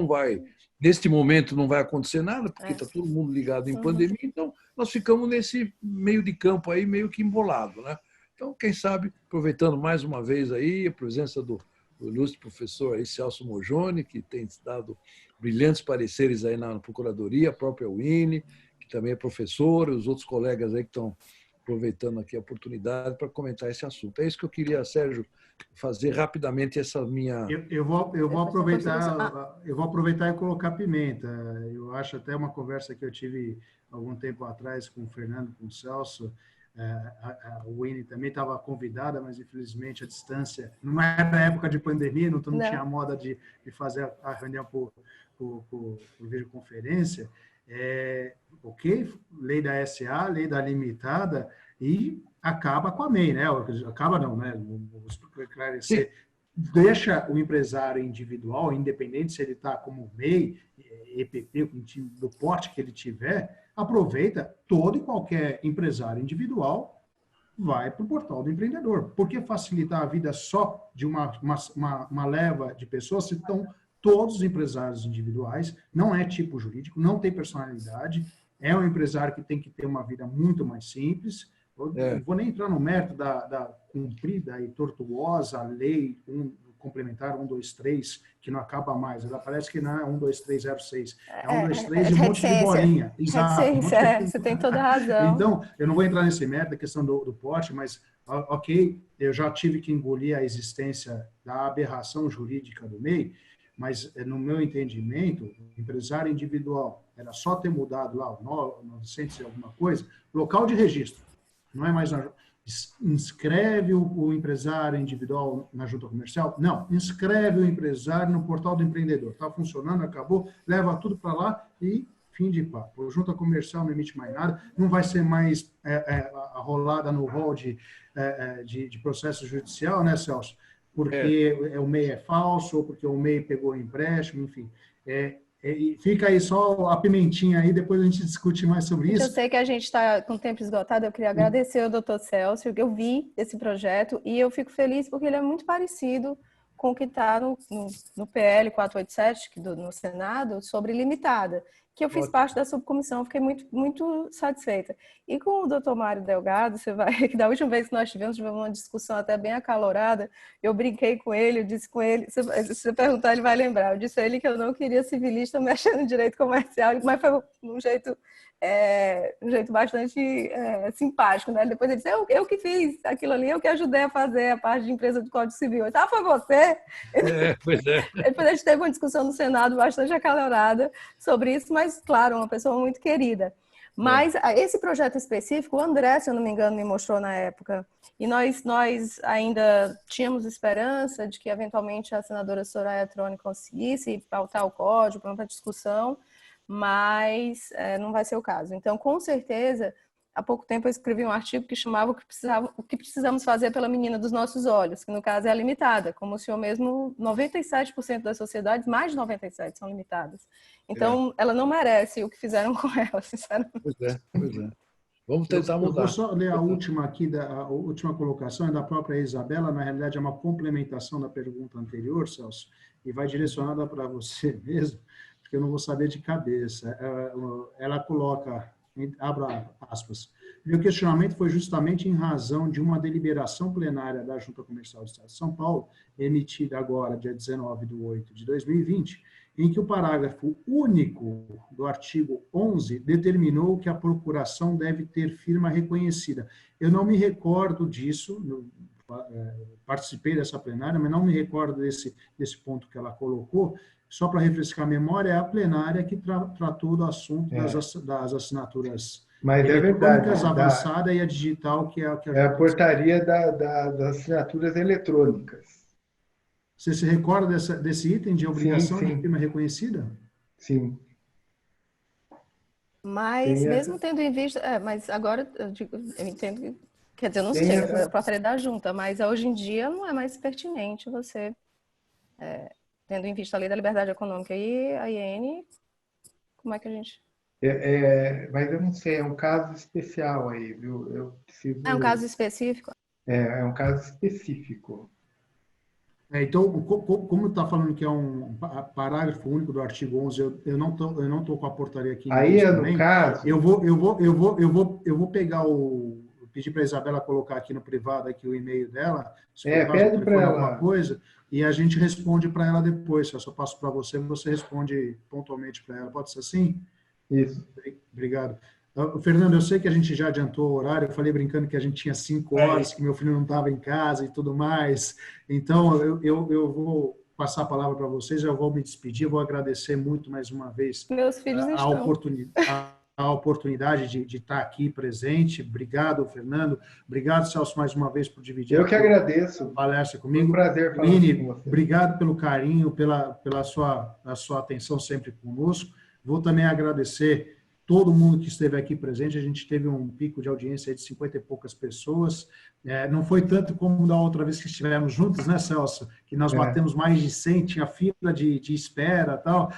vai, neste momento não vai acontecer nada, porque está todo mundo ligado em pandemia, então nós ficamos nesse meio de campo aí, meio que embolado, né? Então, quem sabe, aproveitando mais uma vez aí a presença do ilustre professor aí, Celso Mojoni, que tem dado brilhantes pareceres aí na Procuradoria, a própria UINE, que também é professor, e os outros colegas aí que estão aproveitando aqui a oportunidade para comentar esse assunto. É isso que eu queria, Sérgio, fazer rapidamente essa minha... Eu vou aproveitar e colocar pimenta. Eu acho até uma conversa que eu tive algum tempo atrás com o Fernando, com o Celso. A UINE também estava convidada, mas infelizmente a distância não era época de pandemia, não tinha a moda de fazer a reunião por videoconferência. Ok, lei da SA, lei da limitada, e acaba com a MEI, né? Acaba não, né? Vou esclarecer. Deixa o empresário individual, independente se ele está como MEI, EPP, do porte que ele tiver, aproveita, todo e qualquer empresário individual vai para o portal do empreendedor. Por que facilitar a vida só de uma leva de pessoas se estão todos os empresários individuais? Não é tipo jurídico, não tem personalidade, é um empresário que tem que ter uma vida muito mais simples. Não vou nem entrar no mérito da cumprida e tortuosa lei complementar 123, que não acaba mais. Ela parece que não é 12306. É 123 e um monte de bolinha. Exato. Você tem toda a razão. Então, eu não vou entrar nesse mérito, a questão do porte, mas, ok, eu já tive que engolir a existência da aberração jurídica do MEI, mas, no meu entendimento, o empresário individual era só ter mudado lá o 900 e alguma coisa, local de registro. Não é mais inscreve o empresário individual na junta comercial? Não, inscreve o empresário no portal do empreendedor. Está funcionando, acabou, leva tudo para lá e fim de papo. A junta comercial não emite mais nada, não vai ser mais rolada no rol de processo judicial, né, Celso? Porque o MEI é falso, ou porque o MEI pegou o empréstimo, enfim. Fica aí só a pimentinha aí, depois a gente discute mais sobre isso. Eu sei que a gente está com o tempo esgotado, eu queria agradecer ao Dr. Celso, porque eu vi esse projeto e eu fico feliz porque ele é muito parecido com o que está no PL 487, no Senado, sobre limitada, que eu fiz parte da subcomissão, fiquei muito, muito satisfeita. E com o Dr. Mário Delgado, que da última vez que nós tivemos uma discussão até bem acalorada, eu brinquei com ele, eu disse com ele, se você perguntar, ele vai lembrar, eu disse a ele que eu não queria civilista mexendo em direito comercial, mas foi um jeito bastante simpático, né? Depois ele disse, eu que fiz aquilo ali, eu que ajudei a fazer a parte de empresa do Código Civil. Eu disse, foi você? Pois é. Depois a gente teve uma discussão no Senado bastante acalorada sobre isso, mas, claro, uma pessoa muito querida. Mas esse projeto específico, o André, se eu não me engano, me mostrou na época, e nós ainda tínhamos esperança de que, eventualmente, a senadora Soraya Troni conseguisse pautar o código para uma discussão, mas não vai ser o caso. Então, com certeza, há pouco tempo eu escrevi um artigo que chamava o que precisamos fazer pela menina dos nossos olhos, que no caso é a limitada, como o senhor mesmo, 97% das sociedades, mais de 97% são limitadas. Então, ela não merece o que fizeram com ela, sinceramente. Pois é. Vamos tentar mudar. Eu vou só ler a última aqui, a última colocação é da própria Isabela, na realidade é uma complementação da pergunta anterior, Celso, e vai direcionada para você mesmo, porque eu não vou saber de cabeça. Ela coloca, abra aspas, meu questionamento foi justamente em razão de uma deliberação plenária da Junta Comercial do Estado de São Paulo, emitida agora, dia 19/8/2020, em que o parágrafo único do artigo 11 determinou que a procuração deve ter firma reconhecida. Eu não me recordo disso, participei dessa plenária, mas não me recordo desse ponto que ela colocou. Só para refrescar a memória, é a plenária que tratou do assunto das assinaturas eletrônicas, avançada e a digital, que é a que a portaria das assinaturas eletrônicas. Você se recorda desse item de obrigação sim. de firma reconhecida? Sim. Mas, mesmo tendo em vista... mas agora eu entendo que... Quer dizer, eu não sei, a portaria da junta, mas hoje em dia não é mais pertinente você... tendo em vista a lei da liberdade econômica e a IN, como é que a gente... mas eu não sei, é um caso especial aí, viu? Eu preciso... É um caso específico? É um caso específico. Então, como está falando que é um parágrafo único do artigo 11, eu não tô com a portaria aqui. Aí é também. No caso... Eu vou pegar pedir para a Isabela colocar aqui no privado aqui o e-mail dela, se por acaso pede para ela alguma coisa, e a gente responde para ela depois. Eu só passo para você responde pontualmente para ela. Pode ser assim? Isso. Obrigado. Fernando, eu sei que a gente já adiantou o horário, eu falei brincando que a gente tinha 5 horas, que meu filho não estava em casa e tudo mais. Então, eu vou passar a palavra para vocês, eu vou me despedir, vou agradecer muito mais uma vez Meus filhos a oportunidade de estar aqui presente. Obrigado, Fernando. Obrigado, Celso, mais uma vez por dividir. Eu que agradeço. Palestra comigo. Foi um prazer falar Vini, com você. Obrigado pelo carinho, pela sua atenção sempre conosco. Vou também agradecer todo mundo que esteve aqui presente. A gente teve um pico de audiência de 50 e poucas pessoas. Não foi tanto como da outra vez que estivemos juntos, né, Celso? Que nós batemos mais de 100, tinha fila de espera e tal.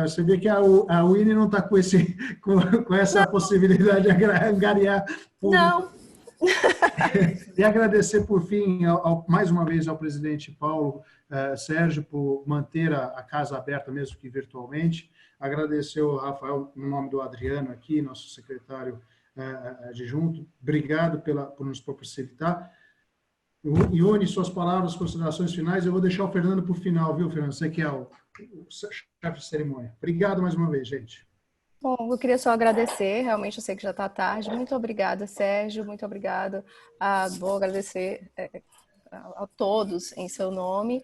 Você vê que a Winnie não está com essa possibilidade de angariar público. Não. E agradecer, por fim, mais uma vez ao presidente Paulo Sérgio por manter a casa aberta, mesmo que virtualmente. Agradecer ao Rafael, no nome do Adriano aqui, nosso secretário adjunto. Obrigado por nos possibilitar. Ione, suas palavras, considerações finais. Eu vou deixar o Fernando para o final, viu, Fernando? Você que é o chefe de cerimônia. Obrigado mais uma vez, gente. Bom, eu queria só agradecer, realmente eu sei que já está tarde. Muito obrigada, Sérgio, muito obrigada. Vou agradecer a todos em seu nome.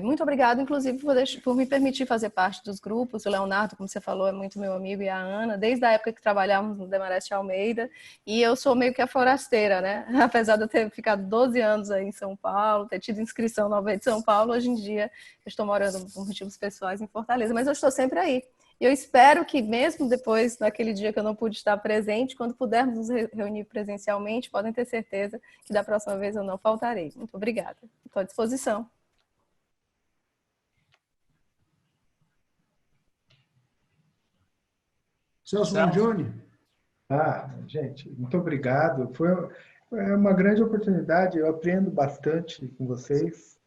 Muito obrigada, inclusive, por me permitir fazer parte dos grupos. O Leonardo, como você falou, é muito meu amigo, e a Ana, desde a época que trabalhávamos no Demarest Almeida, e eu sou meio que a forasteira, né? Apesar de eu ter ficado 12 anos aí em São Paulo, ter tido inscrição na UB de São Paulo, hoje em dia eu estou morando por motivos pessoais em Fortaleza, mas eu estou sempre aí. E eu espero que, mesmo depois, naquele dia que eu não pude estar presente, quando pudermos nos reunir presencialmente, podem ter certeza que da próxima vez eu não faltarei. Muito obrigada. Estou à disposição. Celso Mangione. Gente, muito obrigado. Foi uma grande oportunidade. Eu aprendo bastante com vocês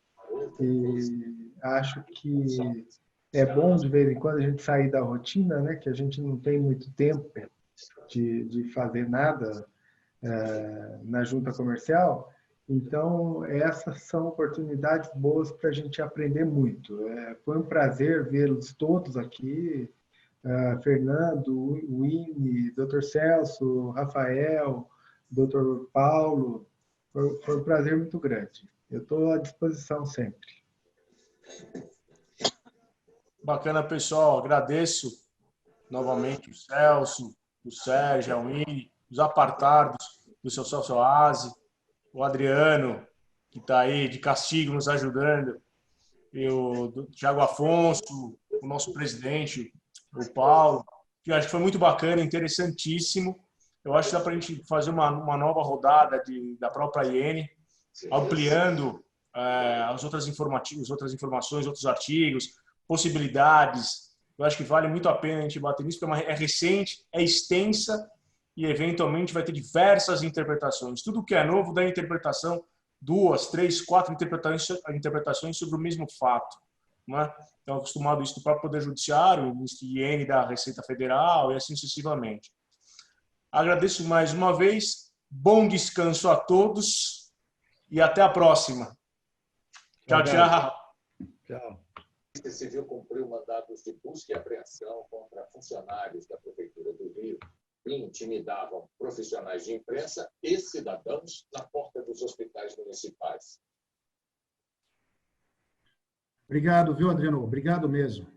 e acho que é bom de vez em quando a gente sair da rotina, né? Que a gente não tem muito tempo de fazer nada na junta comercial. Então, essas são oportunidades boas para a gente aprender muito. Foi um prazer vê-los todos aqui. Fernando, Winnie, Dr. Celso, Rafael, Dr. Paulo. Foi um prazer muito grande. Eu estou à disposição sempre. Bacana, pessoal. Agradeço novamente o Celso, o Sérgio, a Winnie, os apartados do seu Celso Oasi, o Adriano, que está aí de castigo nos ajudando, e o Thiago Afonso, o nosso presidente, o Paulo, que eu acho que foi muito bacana, interessantíssimo. Eu acho que dá para a gente fazer uma nova rodada da própria IN, ampliando as outras informações, outros artigos, possibilidades. Eu acho que vale muito a pena a gente bater nisso, porque é recente, é extensa e, eventualmente, vai ter diversas interpretações. Tudo que é novo dá interpretação, 2, 3, 4 interpretações sobre o mesmo fato. Não é? Então, acostumado isso do próprio Poder Judiciário, o IN da Receita Federal e assim sucessivamente. Agradeço mais uma vez, bom descanso a todos e até a próxima. Tchau, tchau. Tchau. A Polícia Civil cumpriu mandados de busca e apreensão contra funcionários da Prefeitura do Rio que intimidavam profissionais de imprensa e cidadãos na porta dos hospitais municipais. Obrigado, viu, Adriano? Obrigado mesmo.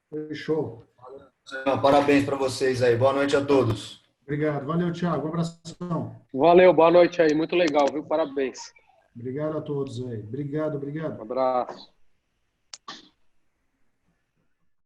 Foi show. Parabéns para vocês aí. Boa noite a todos. Obrigado. Valeu, Thiago. Um abração. Valeu, boa noite aí. Muito legal, viu? Parabéns. Obrigado a todos aí. Obrigado. Um abraço.